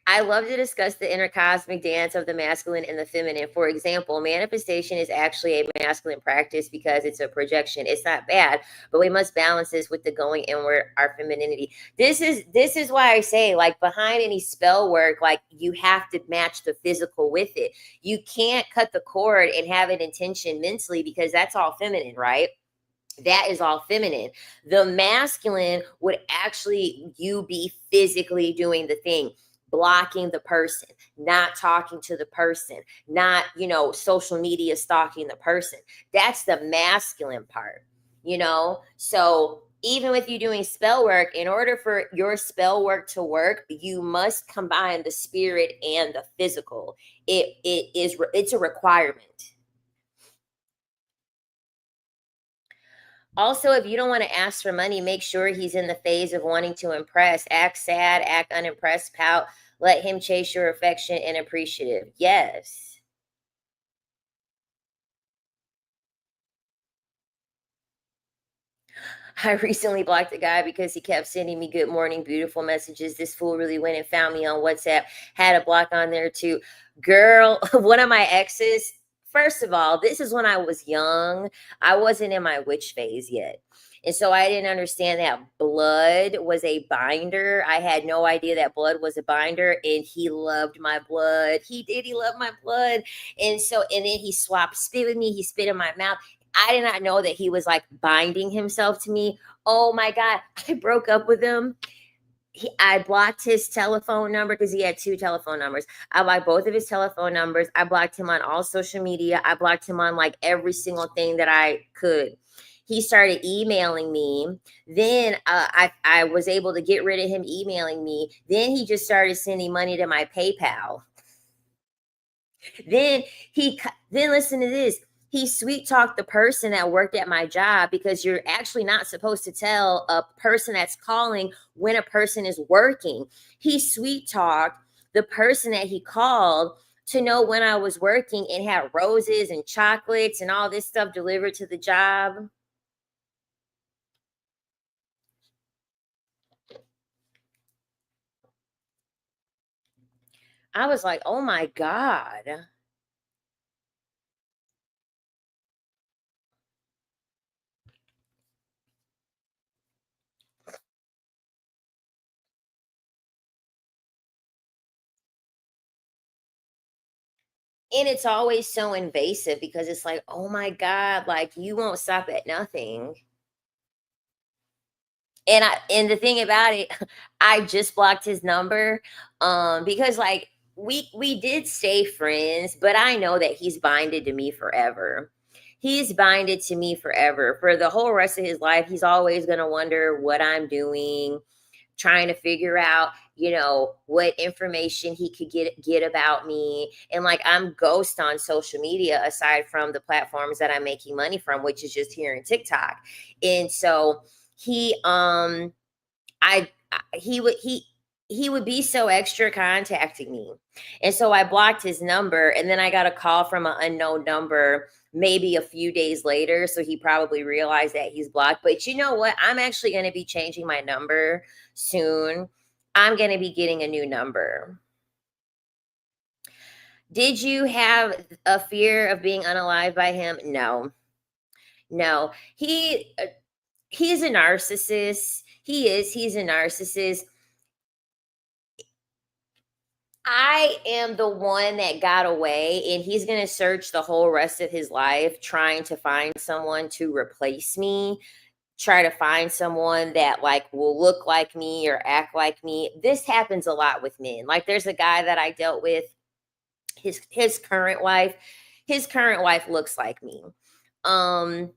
I love to discuss the intercosmic dance of the masculine and the feminine. For example, manifestation is actually a masculine practice because it's a projection. It's not bad, but we must balance this with the going inward, our femininity. This is why I say, like, behind any spell work, like, you have to match the physical with it. You can't cut the cord and have an intention mentally because that's all feminine, right? That is all feminine. The masculine would actually you be physically doing the thing, blocking the person, not talking to the person, not, social media stalking the person. That's the masculine part. So even with you doing spell work, in order for your spell work to work, you must combine the spirit and the physical. It's a requirement. Also, if you don't want to ask for money, make sure he's in the phase of wanting to impress. Act sad, act unimpressed, pout. Let him chase your affection and appreciative. Yes. I recently blocked a guy because he kept sending me good morning, beautiful messages. This fool really went and found me on WhatsApp. Had a block on there too. Girl, one of my exes, first of all, this is when I was young. I wasn't in my witch phase yet. And so I didn't understand that blood was a binder. I had no idea that blood was a binder. And he loved my blood. He did. He loved my blood. And then he swapped spit with me. He spit in my mouth. I did not know that he was like binding himself to me. Oh my God. I broke up with him. I blocked his telephone number because he had 2 telephone numbers. I blocked both of his telephone numbers. I blocked him on all social media. I blocked him on like every single thing that I could. He started emailing me. Then I was able to get rid of him emailing me. Then he just started sending money to my PayPal. Then listen to this. He sweet talked the person that worked at my job, because you're actually not supposed to tell a person that's calling when a person is working. He sweet talked the person that he called to know when I was working and had roses and chocolates and all this stuff delivered to the job. I was like, "Oh my God." And it's always so invasive because it's like, "Oh my God, like you won't stop at nothing." And the thing about it, I just blocked his number, because like we did stay friends, but I know that he's binded to me forever. He's binded to me forever. For the whole rest of his life, he's always gonna wonder what I'm doing, trying to figure out, what information he could get about me. And like I'm ghost on social media aside from the platforms that I'm making money from, which is just here in TikTok. And so he he would be so extra contacting me. And so I blocked his number, and then I got a call from an unknown number maybe a few days later, so he probably realized that he's blocked. But you know what? I'm actually going to be changing my number soon. I'm going to be getting a new number. Did you have a fear of being unalived by him? No. No. He's a narcissist. He's a narcissist. I am the one that got away, and he's going to search the whole rest of his life trying to find someone to replace me, try to find someone that like will look like me or act like me. This happens a lot with men. Like there's a guy that I dealt with, his current wife, his current wife looks like me. Um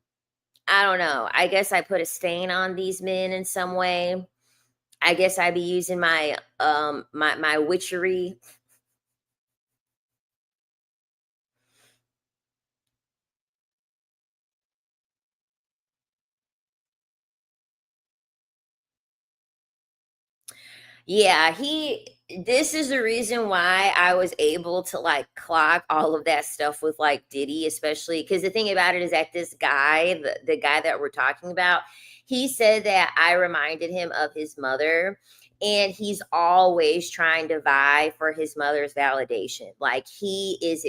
I don't know. I guess I put a stain on these men in some way. I guess I'd be using my witchery. Yeah, this is the reason why I was able to like clock all of that stuff with like Diddy, especially because the thing about it is that this guy, the guy that we're talking about, he said that I reminded him of his mother. And he's always trying to vie for his mother's validation. Like he's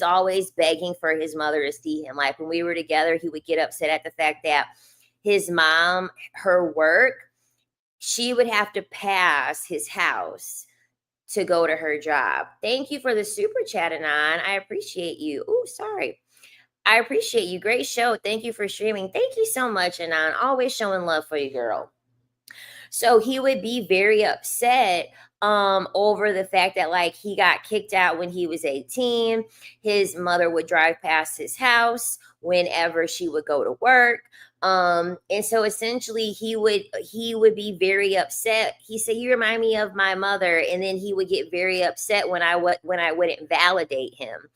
always begging for his mother to see him. Like when we were together, he would get upset at the fact that his mom, her work, she would have to pass his house to go to her job. Thank you for the super chat, Anon. I appreciate you. Oh, sorry. I appreciate you. Great show. Thank you for streaming. Thank you so much, Anon. Always showing love for you, girl. So he would be very upset over the fact that like he got kicked out when he was 18. His mother would drive past his house whenever she would go to work. And so essentially he would be very upset. He said, "You remind me of my mother," and then he would get very upset when I wouldn't validate him.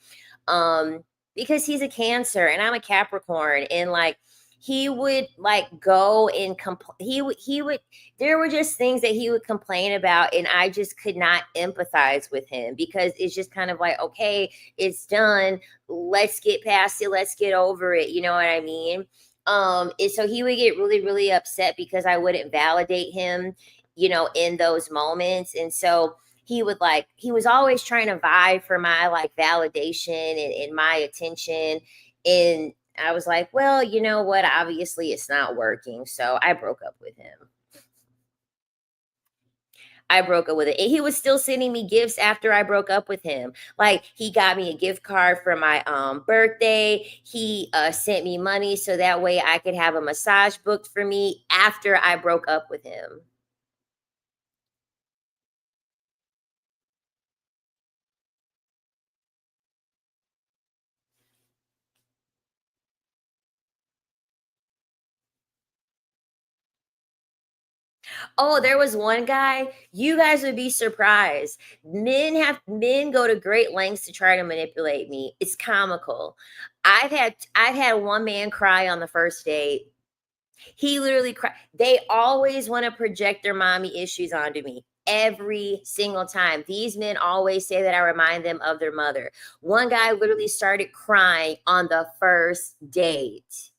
Because he's a Cancer and I'm a Capricorn, and like he would like go and he would there were just things that he would complain about, and I just could not empathize with him because it's just kind of like, okay, it's done, let's get past it, let's get over it, you know what I mean? And so he would get really really upset because I wouldn't validate him, in those moments. And so he was always trying to vie for my like validation and my attention. And I was like, well, you know what? Obviously, it's not working. So I broke up with him. I broke up with it. And he was still sending me gifts after I broke up with him. Like he got me a gift card for my birthday. He sent me money so that way I could have a massage booked for me after I broke up with him. Oh, there was one guy, you guys would be surprised. Men go to great lengths to try to manipulate me. It's comical. I've had one man cry on the first date. He literally cried. They always want to project their mommy issues onto me. every single time. These men always say that I remind them of their mother. One guy literally started crying on the first date.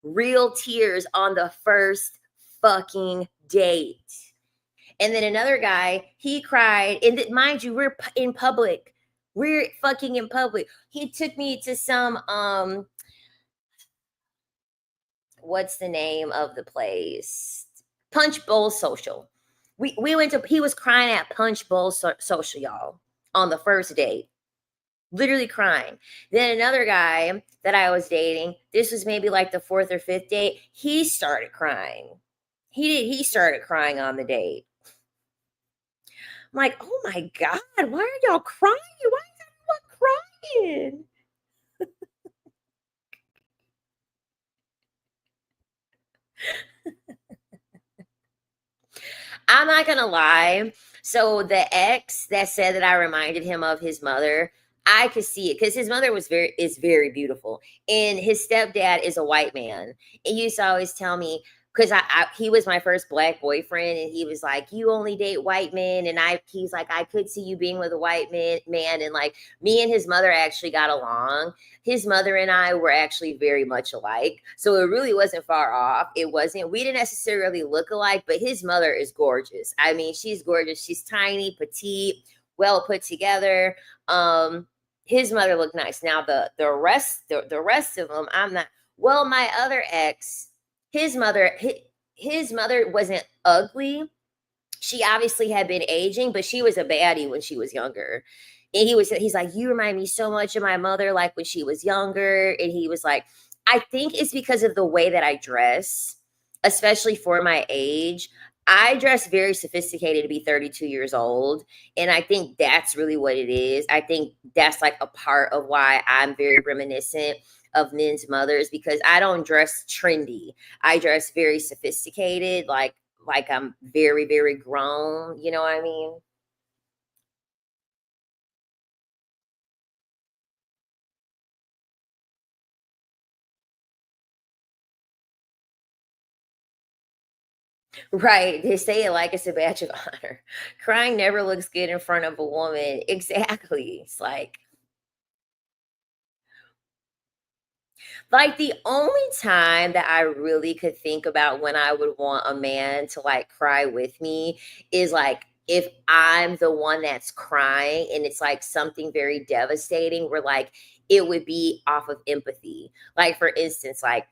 Real tears on the first fucking date. And then another guy, he cried. And mind you, we're in public. We're fucking in public. He took me to some what's the name of the place? Punch Bowl Social. We went to, he was crying at Punch Bowl Social, y'all, on the first date. Literally crying. Then another guy that I was dating, this was maybe like the fourth or fifth date, he started crying. He started crying on the date. I'm like, oh my God, why are y'all crying? Why is everyone crying? I'm not gonna lie. So the ex that said that I reminded him of his mother, I could see it because his mother is very beautiful, and his stepdad is a white man. And he used to always tell me, because he was my first black boyfriend, and he was like, "You only date white men," and he's like, "I could see you being with a white man," and like me and his mother actually got along. His mother and I were actually very much alike. So it really wasn't far off. We didn't necessarily look alike, but his mother is gorgeous. I mean, she's gorgeous. She's tiny, petite, well put together. His mother looked nice. Now the rest of them, I'm not. Well, my other ex, his mother wasn't ugly. She obviously had been aging, but she was a baddie when she was younger. And he's like, you remind me so much of my mother, like when she was younger. And he was like, I think it's because of the way that I dress, especially for my age. I dress very sophisticated to be 32 years old. And I think that's really what it is. I think that's like a part of why I'm very reminiscent of men's mothers, because I don't dress trendy. I dress very sophisticated, like I'm very, very grown. You know what I mean? Right. They say it like it's a badge of honor. Crying never looks good in front of a woman. Exactly. It's like the only time that I really could think about when I would want a man to like cry with me is like if I'm the one that's crying and it's like something very devastating, where like it would be off of empathy. Like for instance, like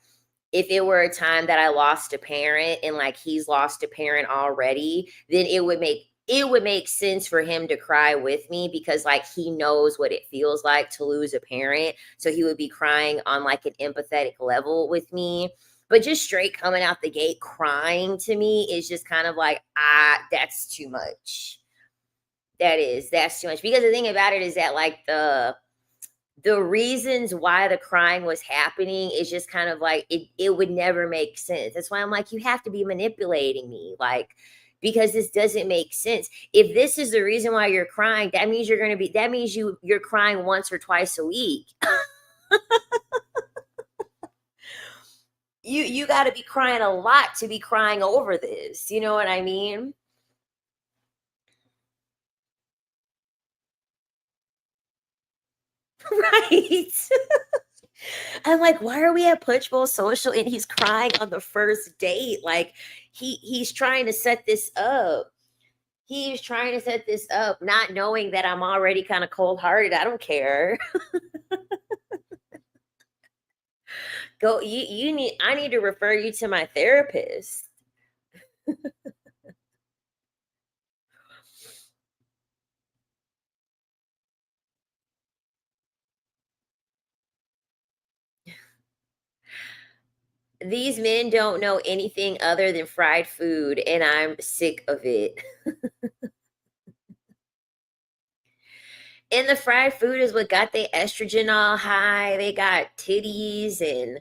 if it were a time that I lost a parent and like he's lost a parent already, then it would make sense for him to cry with me, because like he knows what it feels like to lose a parent. So he would be crying on like an empathetic level with me. But just straight coming out the gate crying to me is just kind of like, that's too much. That's too much. Because the thing about it is that like the reasons why the crying was happening is just kind of like it would never make sense. That's why I'm like, you have to be manipulating me, like, because this doesn't make sense. If this is the reason why you're crying, that means you're crying once or twice a week. You got to be crying a lot to be crying over this. You know what I mean? Right. I'm like, why are we at Punch Bowl Social and he's crying on the first date? Like he's trying to set this up. He's trying to set this up, not knowing that I'm already kind of cold hearted. I don't care. Go, I need to refer you to my therapist. These men don't know anything other than fried food, and I'm sick of it. And the fried food is what got their estrogen all high. They got titties and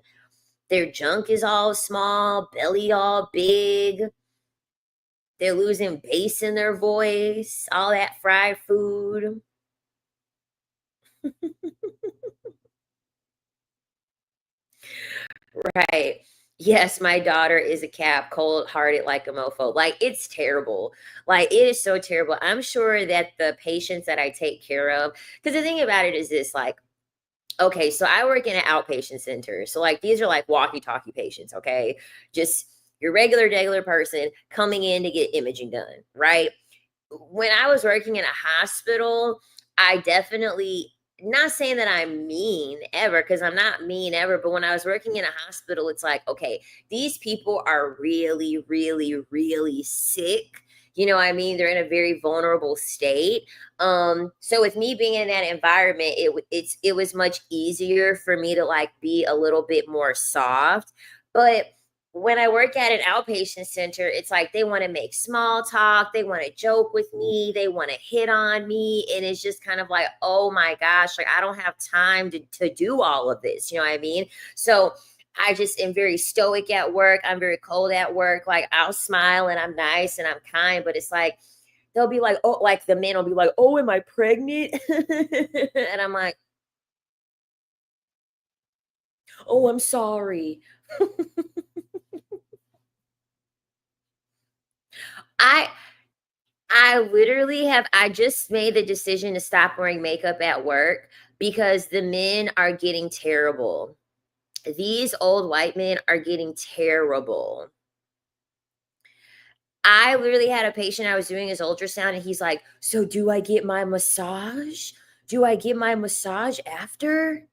their junk is all small, belly all big. They're losing bass in their voice, all that fried food. Right. Yes, my daughter is a Cap, cold-hearted like a mofo. Like, it's terrible. Like, it is so terrible. I'm sure that the patients that I take care of, because the thing about it is this, like, okay, so I work in an outpatient center. So, like, these are like walkie-talkie patients, okay? Just your regular person coming in to get imaging done, right? When I was working in a hospital, I definitely, not saying that I'm mean ever, because I'm not mean ever, but when I was working in a hospital, it's like, okay, these people are really, really, really sick. You know what I mean? They're in a very vulnerable state. So with me being in that environment, it was much easier for me to like be a little bit more soft. But when I work at an outpatient center, it's like they want to make small talk, they want to joke with me, they want to hit on me. And it's just kind of like, oh my gosh, like I don't have time to do all of this. You know what I mean? So I just am very stoic at work. I'm very cold at work. Like I'll smile and I'm nice and I'm kind, but it's like they'll be like, oh, like the men will be like, oh, am I pregnant? And I'm like, oh, I'm sorry. I I literally have I just made the decision to stop wearing makeup at work because the men are getting terrible. These old white men are getting terrible. I literally had a patient, I was doing his ultrasound, and he's like, "So do I get my massage? Do I get my massage after?"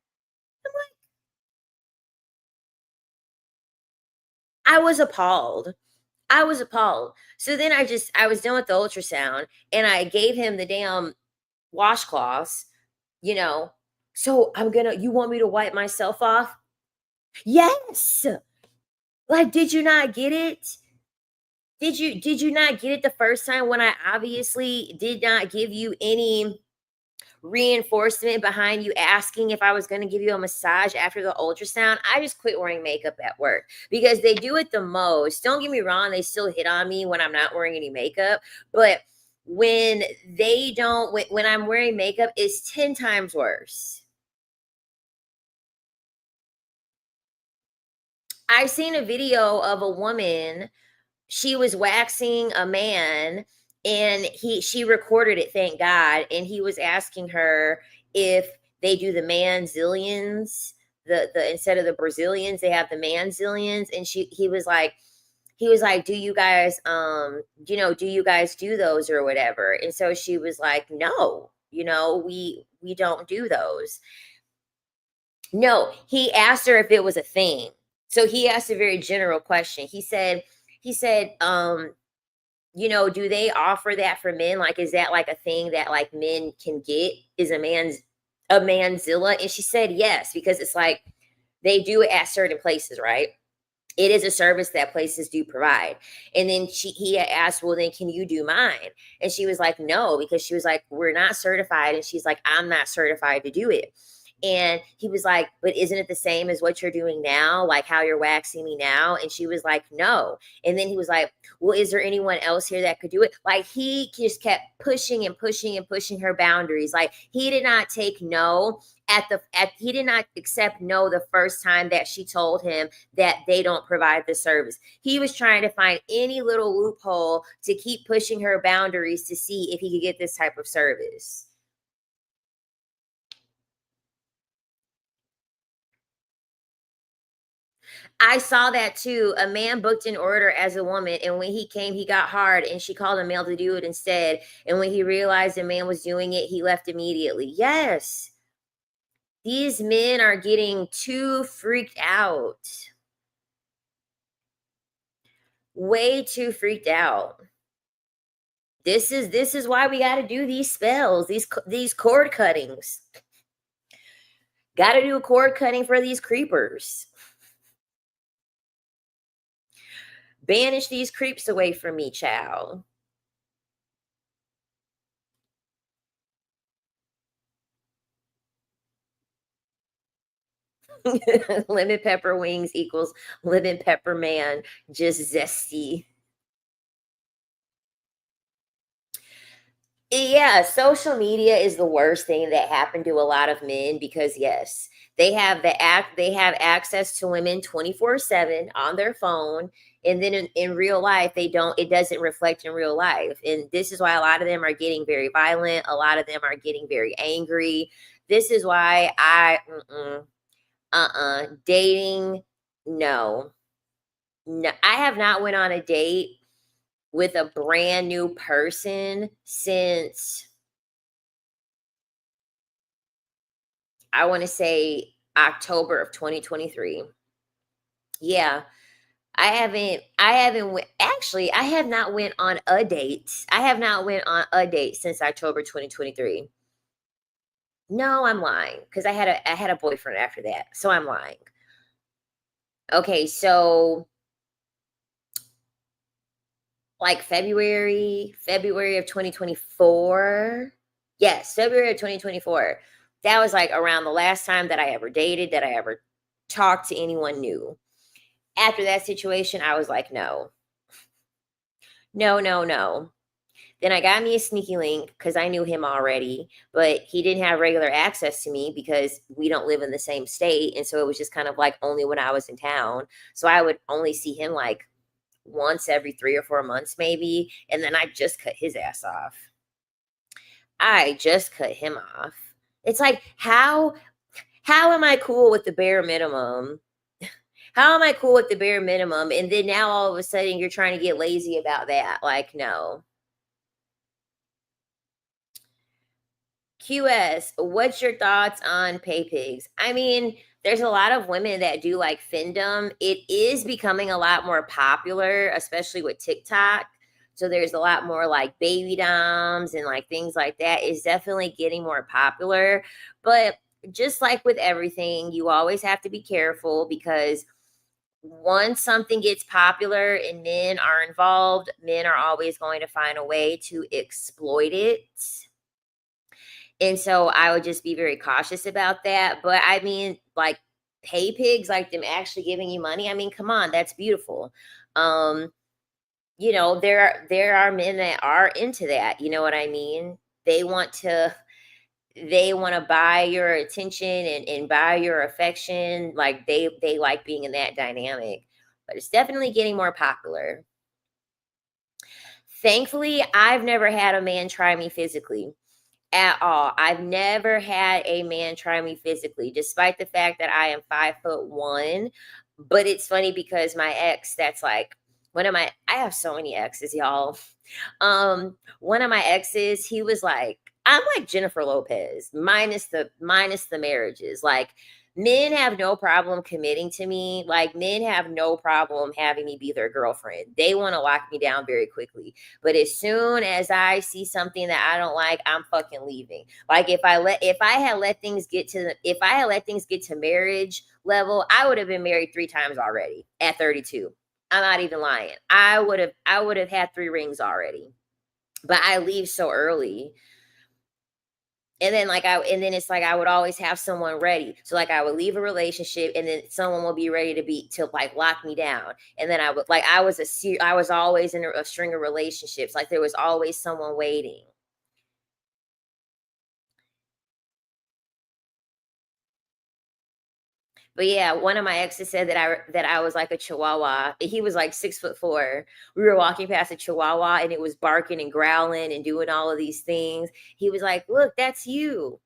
I was appalled. I was appalled. So then I was done with the ultrasound and I gave him the damn washcloths, you know. So you want me to wipe myself off? Yes. Like, did you not get it? Did you not get it the first time when I obviously did not give you any reinforcement behind you asking if I was going to give you a massage after the ultrasound? I just quit wearing makeup at work because they do it the most. Don't get me wrong, they still hit on me when I'm not wearing any makeup, but when they don't when I'm wearing makeup, it's 10 times worse. I've seen a video of a woman, she was waxing a man and she recorded it, thank God, and he was asking her if they do the manzillions, the instead of the Brazilians, they have the manzillions, and he was like, "Do you guys do you guys do those or whatever?" And so she was like, "No, we don't do those." No, he asked her if it was a thing. So he asked a very general question. He said, do they offer that for men? Like, is that like a thing that like men can get? Is a manzilla? And she said yes, because it's like they do it at certain places, right? It is a service that places do provide. And then he had asked, well, then can you do mine? And she was like, no, because she was like, we're not certified. And she's like, I'm not certified to do it. And he was like, but isn't it the same as what you're doing now? Like how you're waxing me now? And she was like, no. And then he was like, well, is there anyone else here that could do it? Like he just kept pushing and pushing and pushing her boundaries. Like he did not take no he did not accept no the first time that she told him that they don't provide the service. He was trying to find any little loophole to keep pushing her boundaries to see if he could get this type of service. I saw that too. A man booked an order as a woman, and when he came, he got hard, and she called a male to do it instead. And when he realized the man was doing it, he left immediately. Yes, these men are getting too freaked out. Way too freaked out. This is why we got to do these spells, these cord cuttings. Got to do a cord cutting for these creepers. Banish these creeps away from me, child. Lemon pepper wings equals lemon pepper man, just zesty. Yeah, social media is the worst thing that happened to a lot of men because yes, they have access to women 24/7 on their phone, and then in real life they don't, it doesn't reflect in real life. And this is why a lot of them are getting very violent, a lot of them are getting very angry. This is why dating, no. No, I have not went on a date with a brand new person since, I want to say, October of 2023. Yeah, actually, I have not went on a date. I have not went on a date since October 2023. No, I'm lying because I had a boyfriend after that. So I'm lying. Okay, so like February of 2024. Yes, February of 2024. That was like around the last time that I ever dated, that I ever talked to anyone new. After that situation, I was like, no, no, no, no. Then I got me a sneaky link because I knew him already, but he didn't have regular access to me because we don't live in the same state. And so it was just kind of like only when I was in town. So I would only see him like once every 3 or 4 months, maybe. And then I just cut his ass off. I just cut him off. It's like, how am I cool with the bare minimum? How am I cool with the bare minimum? And then now all of a sudden you're trying to get lazy about that. Like, no. QS, what's your thoughts on pay pigs? I mean, there's a lot of women that do like findom. It is becoming a lot more popular, especially with TikTok. So there's a lot more like baby doms and like things like that. It's definitely getting more popular. But just like with everything, you always have to be careful because once something gets popular and men are involved, men are always going to find a way to exploit it. And so I would just be very cautious about that. But I mean, like pay pigs, like them actually giving you money. I mean, come on, that's beautiful. Um, there are men that are into that. You know what I mean? They want to they want to buy your attention and buy your affection. Like they like being in that dynamic. But it's definitely getting more popular. Thankfully, I've never had a man try me physically at all. I've never had a man try me physically, despite the fact that I am 5'1". But it's funny because my ex, that's like I have so many exes, y'all. One of my exes, he was like, I'm like Jennifer Lopez, minus the marriages. Like men have no problem committing to me. Like men have no problem having me be their girlfriend. They want to lock me down very quickly. But as soon as I see something that I don't like, I'm fucking leaving. Like if I had let things get to marriage level, I would have been married 3 times already at 32. I'm not even lying. I would have had 3 rings already. But I leave so early. And then it's like I would always have someone ready. So like I would leave a relationship and then someone will be ready to like lock me down. And then I was always in a string of relationships. Like there was always someone waiting. But yeah, one of my exes said that I was like a chihuahua. He was like 6'4". We were walking past a chihuahua and it was barking and growling and doing all of these things. He was like, "Look, that's you."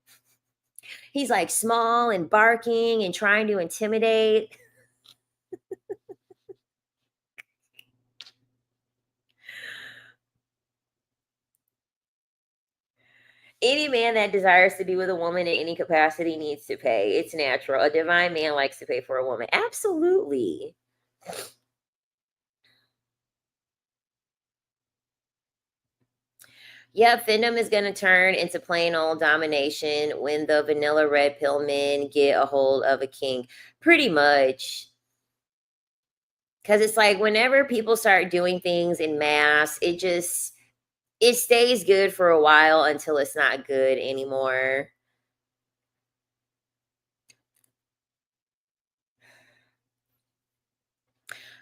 He's like small and barking and trying to intimidate. Any man that desires to be with a woman in any capacity needs to pay. It's natural. A divine man likes to pay for a woman. Absolutely. Yep, Findom is going to turn into plain old domination when the vanilla red pill men get a hold of a king. Pretty much. Because it's like whenever people start doing things in mass, it stays good for a while until it's not good anymore.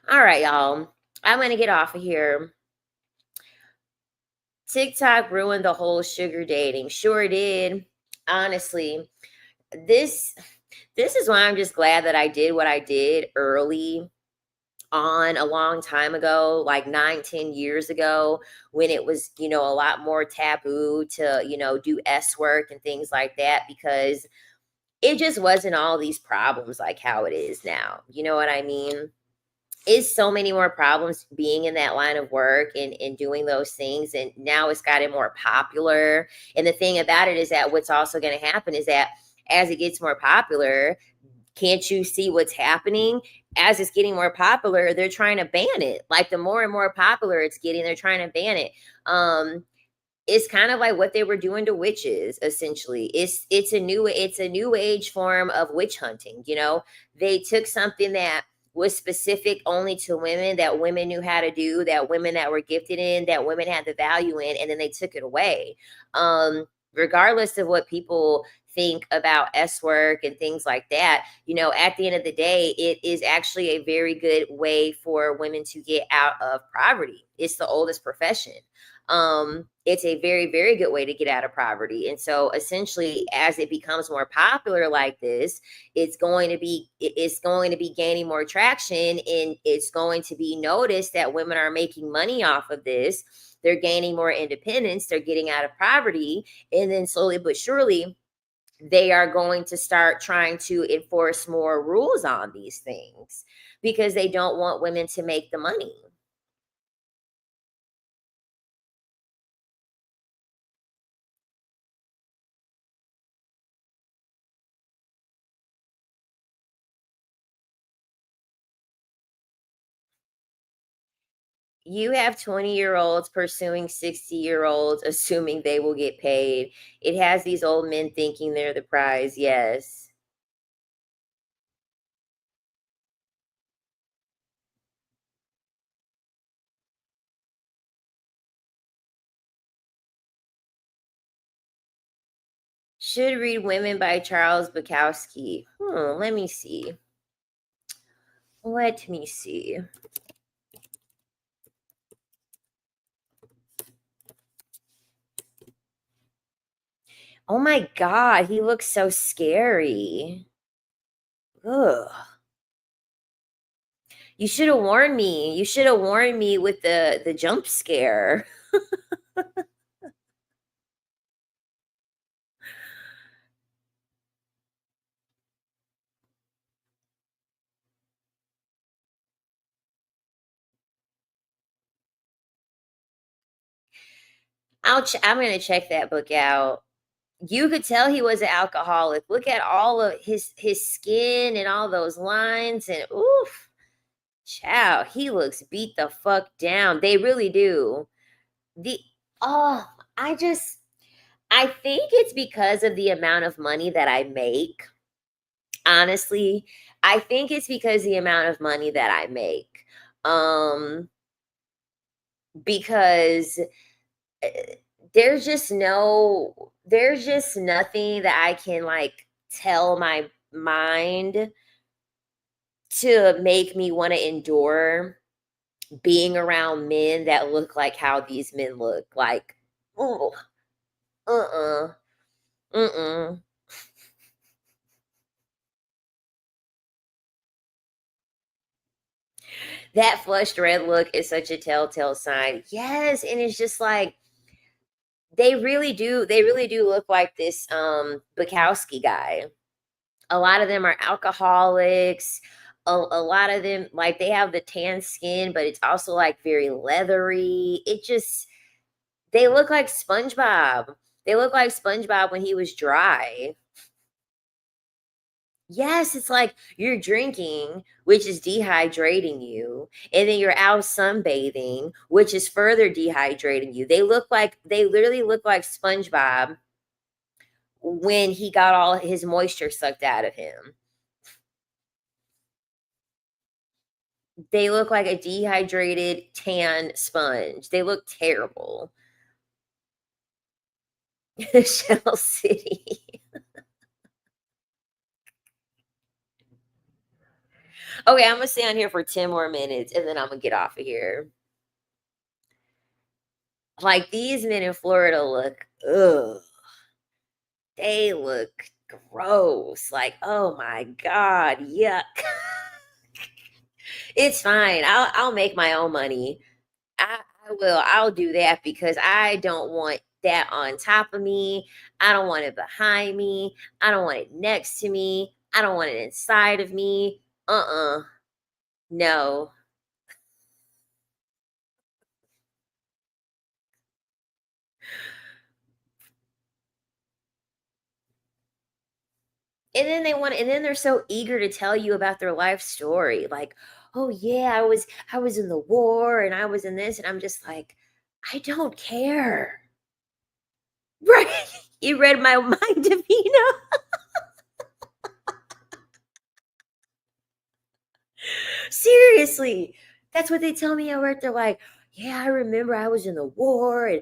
All right, y'all. I'm going to get off of here. TikTok ruined the whole sugar dating. Sure did. Honestly, this this is why I'm just glad that I did what I did early on a long time ago, like 9, 10 years ago, when it was, a lot more taboo to, do S work and things like that, because it just wasn't all these problems like how it is now. You know what I mean? Is so many more problems being in that line of work and doing those things. And now it's gotten more popular. And the thing about it is that what's also going to happen is that as it gets more popular, can't you see what's happening? As it's getting more popular, they're trying to ban it. Like the more and more popular it's getting, they're trying to ban it. It's kind of like what they were doing to witches. Essentially, it's a new age form of witch hunting. They took something that was specific only to women, that women knew how to do, that women that were gifted in, that women had the value in, and then they took it away. Regardless of what people think about S work and things like that, at the end of the day, it is actually a very good way for women to get out of poverty. It's the oldest profession. It's a very, very good way to get out of poverty. And so essentially, as it becomes more popular like this, it's going to be gaining more traction, and it's going to be noticed that women are making money off of this. They're gaining more independence, they're getting out of poverty, and then slowly but surely they are going to start trying to enforce more rules on these things because they don't want women to make the money. You have 20-year-olds pursuing 60-year-olds, assuming they will get paid. It has these old men thinking they're the prize. Yes. Should read Women by Charles Bukowski. Let me see. Let me see. Oh my God, he looks so scary. Ugh. You should have warned me. You should have warned me with the jump scare. I'm gonna check that book out. You could tell he was an alcoholic. Look at all of his skin and all those lines, and oof, chow, he looks beat the fuck down. They really do. The oh, I think it's because of the amount of money that I make. Honestly, I think it's because the amount of money that I make. Um, because eh, there's just nothing that I can like tell my mind to make me want to endure being around men that look like how these men look. Like, oh, uh-uh, mm-mm. That flushed red look is such a telltale sign. Yes, and it's just like they really do look like this Bukowski guy. A lot of them are alcoholics. A lot of them, like, they have the tan skin, but it's also like very leathery. They look like SpongeBob. They look like SpongeBob when he was dry. Yes, it's like you're drinking, which is dehydrating you, and then you're out sunbathing, which is further dehydrating you. They literally look like SpongeBob when he got all his moisture sucked out of him. They look like a dehydrated tan sponge. They look terrible. Shell City. Okay, I'm gonna stay on here for 10 more minutes and then I'm gonna get off of here. Like these men in Florida look, ugh, they look gross. Like, oh my God, yuck. It's fine. I'll make my own money. I, I will. I'll do that because I don't want that on top of me. I don't want it behind me. I don't want it next to me. I don't want it inside of me. No. And then they're so eager to tell you about their life story. Like, oh yeah, I was in the war and I was in this, and I'm just like, I don't care. Right? You read my mind, Davina. Seriously. That's what they tell me at work. They're like, yeah, I remember I was in the war and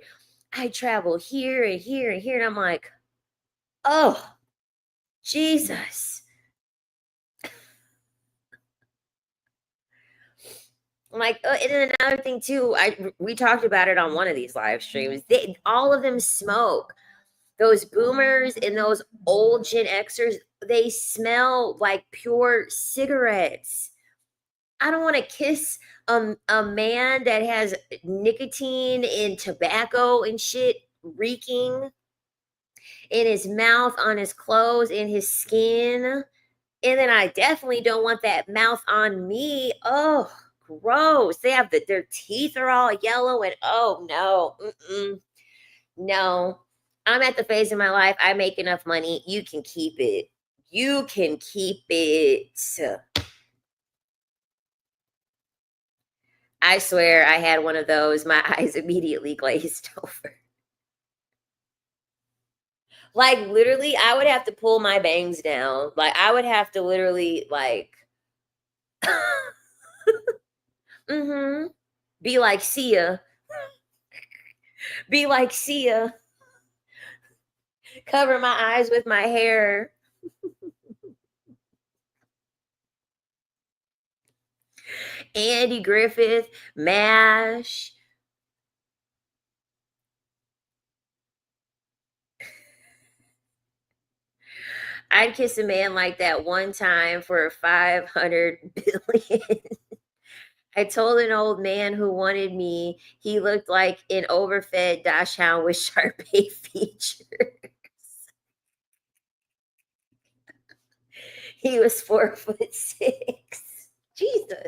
I traveled here and here and here. And I'm like, oh, Jesus. I'm like, and then another thing too, we talked about it on one of these live streams. All of them smoke. Those boomers and those old Gen Xers, they smell like pure cigarettes. I don't want to kiss a man that has nicotine and tobacco and shit reeking in his mouth, on his clothes, in his skin. And then I definitely don't want that mouth on me. Oh, gross. They have their teeth are all yellow and oh no. No. I'm at the phase in my life. I make enough money. You can keep it. You can keep it. I swear I had one of those. My eyes immediately glazed over. Like literally, I would have to pull my bangs down. Like I would have to literally like mm-hmm. Be like Sia. Be like Sia. Cover my eyes with my hair. Andy Griffith, MASH. I'd kiss a man like that one time for 500 billion. I told an old man who wanted me he looked like an overfed dachshund with Shar-Pei features. He was 4'6". Jesus.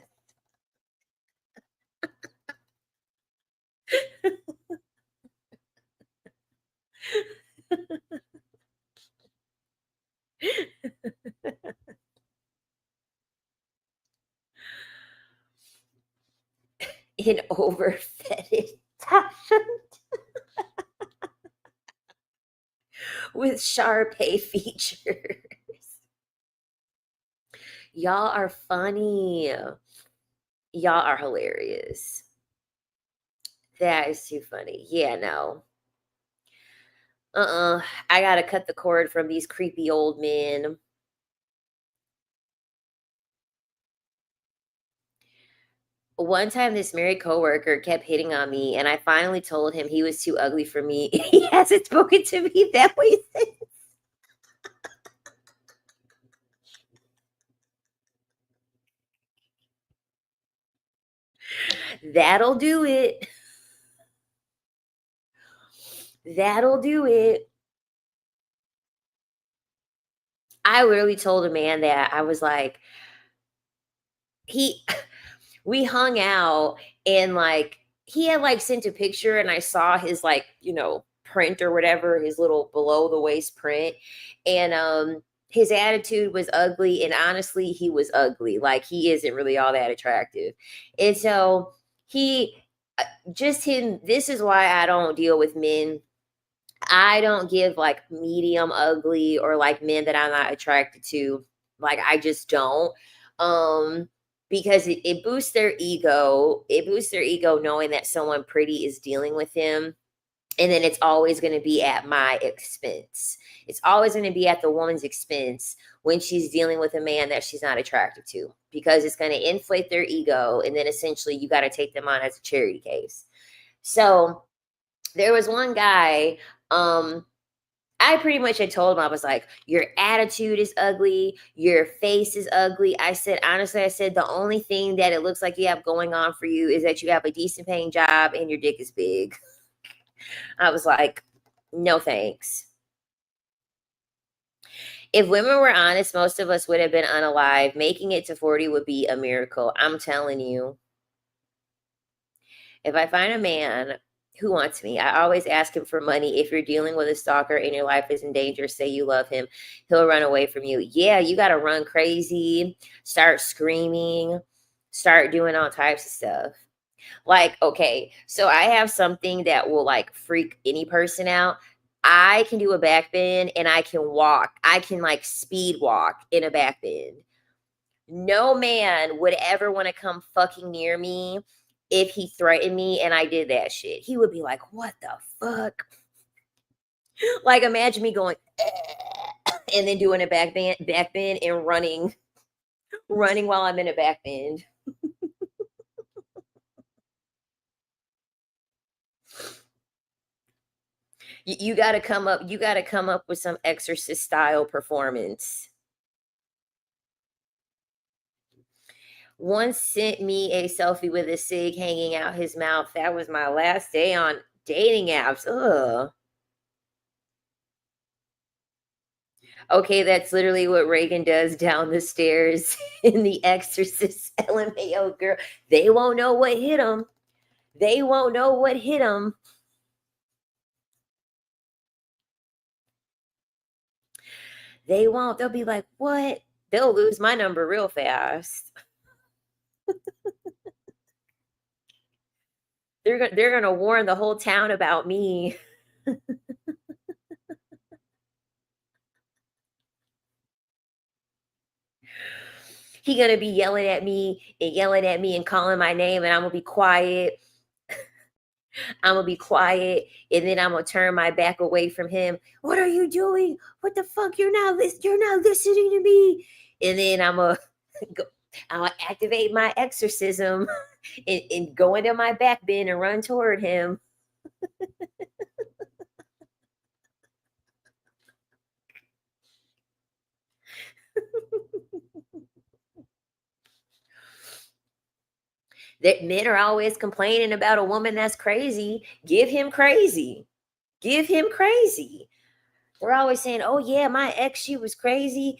An overfed dachshund with Shar-Pei features. Y'all are funny. Y'all are hilarious. That is too funny. Yeah, no. I gotta cut the cord from these creepy old men. One time, this married coworker kept hitting on me, and I finally told him he was too ugly for me. He hasn't spoken to me that way since. That'll do it. That'll do it. I literally told a man that I was like, he we hung out and like he had like sent a picture and I saw his like, print or whatever, his little below the waist print. And his attitude was ugly. And honestly, he was ugly. Like he isn't really all that attractive. And so he just him, this is why I don't deal with men. I don't give like medium ugly or like men that I'm not attracted to. Like I just don't. Um because it boosts their ego. It boosts their ego knowing that someone pretty is dealing with them. And then it's always going to be at my expense. It's always going to be at the woman's expense when she's dealing with a man that she's not attracted to because it's going to inflate their ego. And then essentially you got to take them on as a charity case. So There was one guy, I pretty much had told him, I was like, your attitude is ugly, your face is ugly. I said, honestly, I said, the only thing that it looks like you have going on for you is that you have a decent paying job and your dick is big. I was like, no thanks. If women were honest, most of us would have been unalive. Making it to 40 would be a miracle. I'm telling you. If I find a man who wants me, I always ask him for money. If you're dealing with a stalker and your life is in danger, say you love him, he'll run away from you. Yeah, you got to run crazy, start screaming, start doing all types of stuff. Like, okay, so I have something that will like freak any person out. I can do a back bend and I can walk. I can like speed walk in a back bend. No man would ever want to come fucking near me if he threatened me and I did that shit. He would be like, what the fuck? Like, imagine me going and then doing a back bend and running while I'm in a back bend. You got to come up with some exorcist style performance. One sent me a selfie with a cig hanging out his mouth. That was my last day on dating apps. Ugh. Okay, that's literally what Reagan does down the stairs in The Exorcist. LMAO, girl. They won't know what hit them. They won't know what hit them. They won't. They'll be like, what? They'll lose my number real fast. They're gonna warn the whole town about me. He gonna be yelling at me and calling my name, and I'm gonna be quiet. I'm gonna be quiet, and then I'm gonna turn my back away from him. What are you doing? What the fuck? You're not listening to me. And then I'll activate my exorcism and go into my back bend and run toward him. That men are always complaining about a woman that's crazy. Give him crazy. Give him crazy. We're always saying, "Oh yeah, my ex, she was crazy.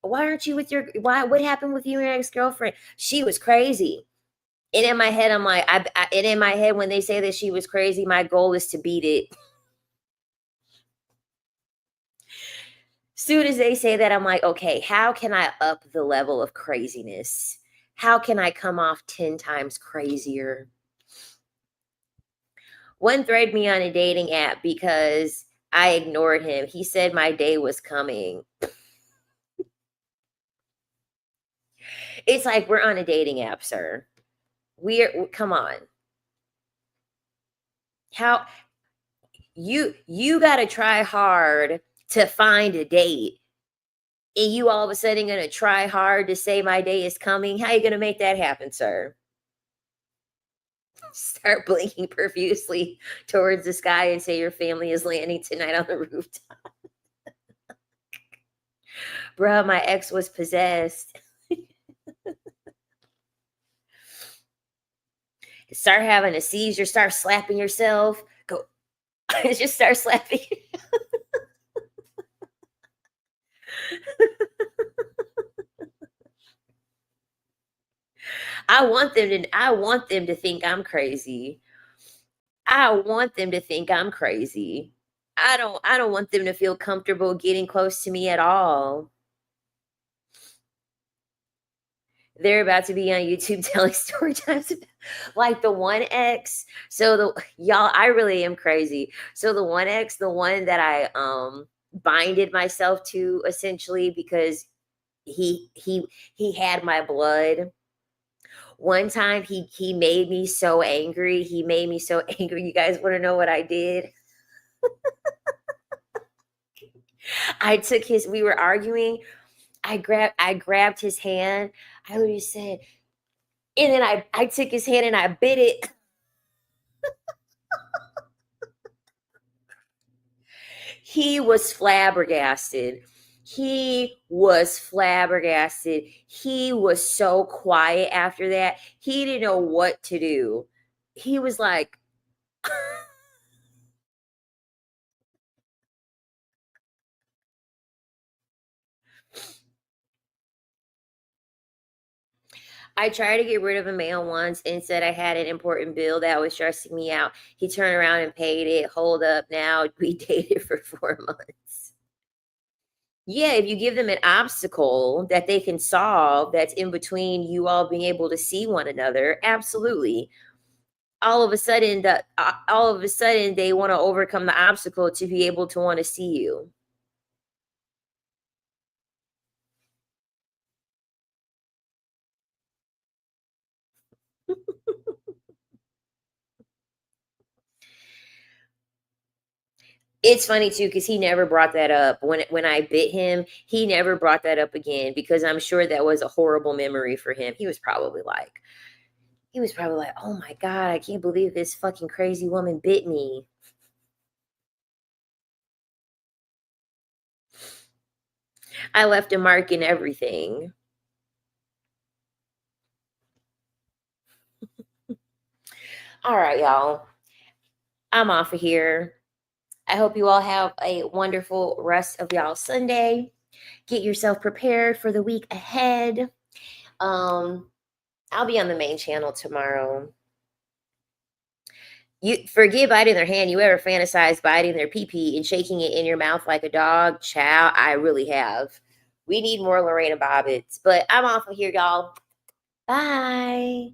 Why aren't you with your why? What happened with you and your ex girlfriend? She was crazy." And in my head, I'm like, and in my head, when they say that she was crazy, my goal is to beat it. Soon as they say that, I'm like, okay, how can I up the level of craziness? How can I come off 10 times crazier? One thread me on a dating app because I ignored him. He said my day was coming. It's like we're on a dating app, sir. Come on. How you got to try hard to find a date, and you all of a sudden going to try hard to say my day is coming. How are you going to make that happen, sir? Start blinking profusely towards the sky and say your family is landing tonight on the rooftop. Bruh, my ex was possessed. Start having a seizure, start slapping yourself. Go just start slapping. I want them to think I'm crazy. I want them to think I'm crazy. I don't want them to feel comfortable getting close to me at all. They're about to be on YouTube telling story times like the one ex. So the y'all, I really am crazy. So the one ex, the one that I binded myself to essentially because he had my blood. One time he made me so angry. He made me so angry. You guys want to know what I did? I took his we were arguing. I grabbed his hand. I literally said, and then I took his hand and I bit it. He was flabbergasted. He was flabbergasted. He was so quiet after that. He didn't know what to do. He was like, I tried to get rid of a man once and said I had an important bill that was stressing me out. He turned around and paid it. Hold up now. We dated for 4 months. Yeah, if you give them an obstacle that they can solve that's in between you all being able to see one another, absolutely. All of a sudden they want to overcome the obstacle to be able to want to see you. It's funny too because he never brought that up when I bit him. He never brought that up again because I'm sure that was a horrible memory for him. He was probably like, "Oh my god, I can't believe this fucking crazy woman bit me." I left a mark in everything. All right, y'all. I'm off of here. I hope you all have a wonderful rest of y'all Sunday. Get yourself prepared for the week ahead. Um, I'll be on the main channel tomorrow. You forget biting their hand. You ever fantasize biting their pee pee and shaking it in your mouth like a dog? Chow, I really have. We need more Lorena Bobbits. But I'm off of here, y'all. Bye.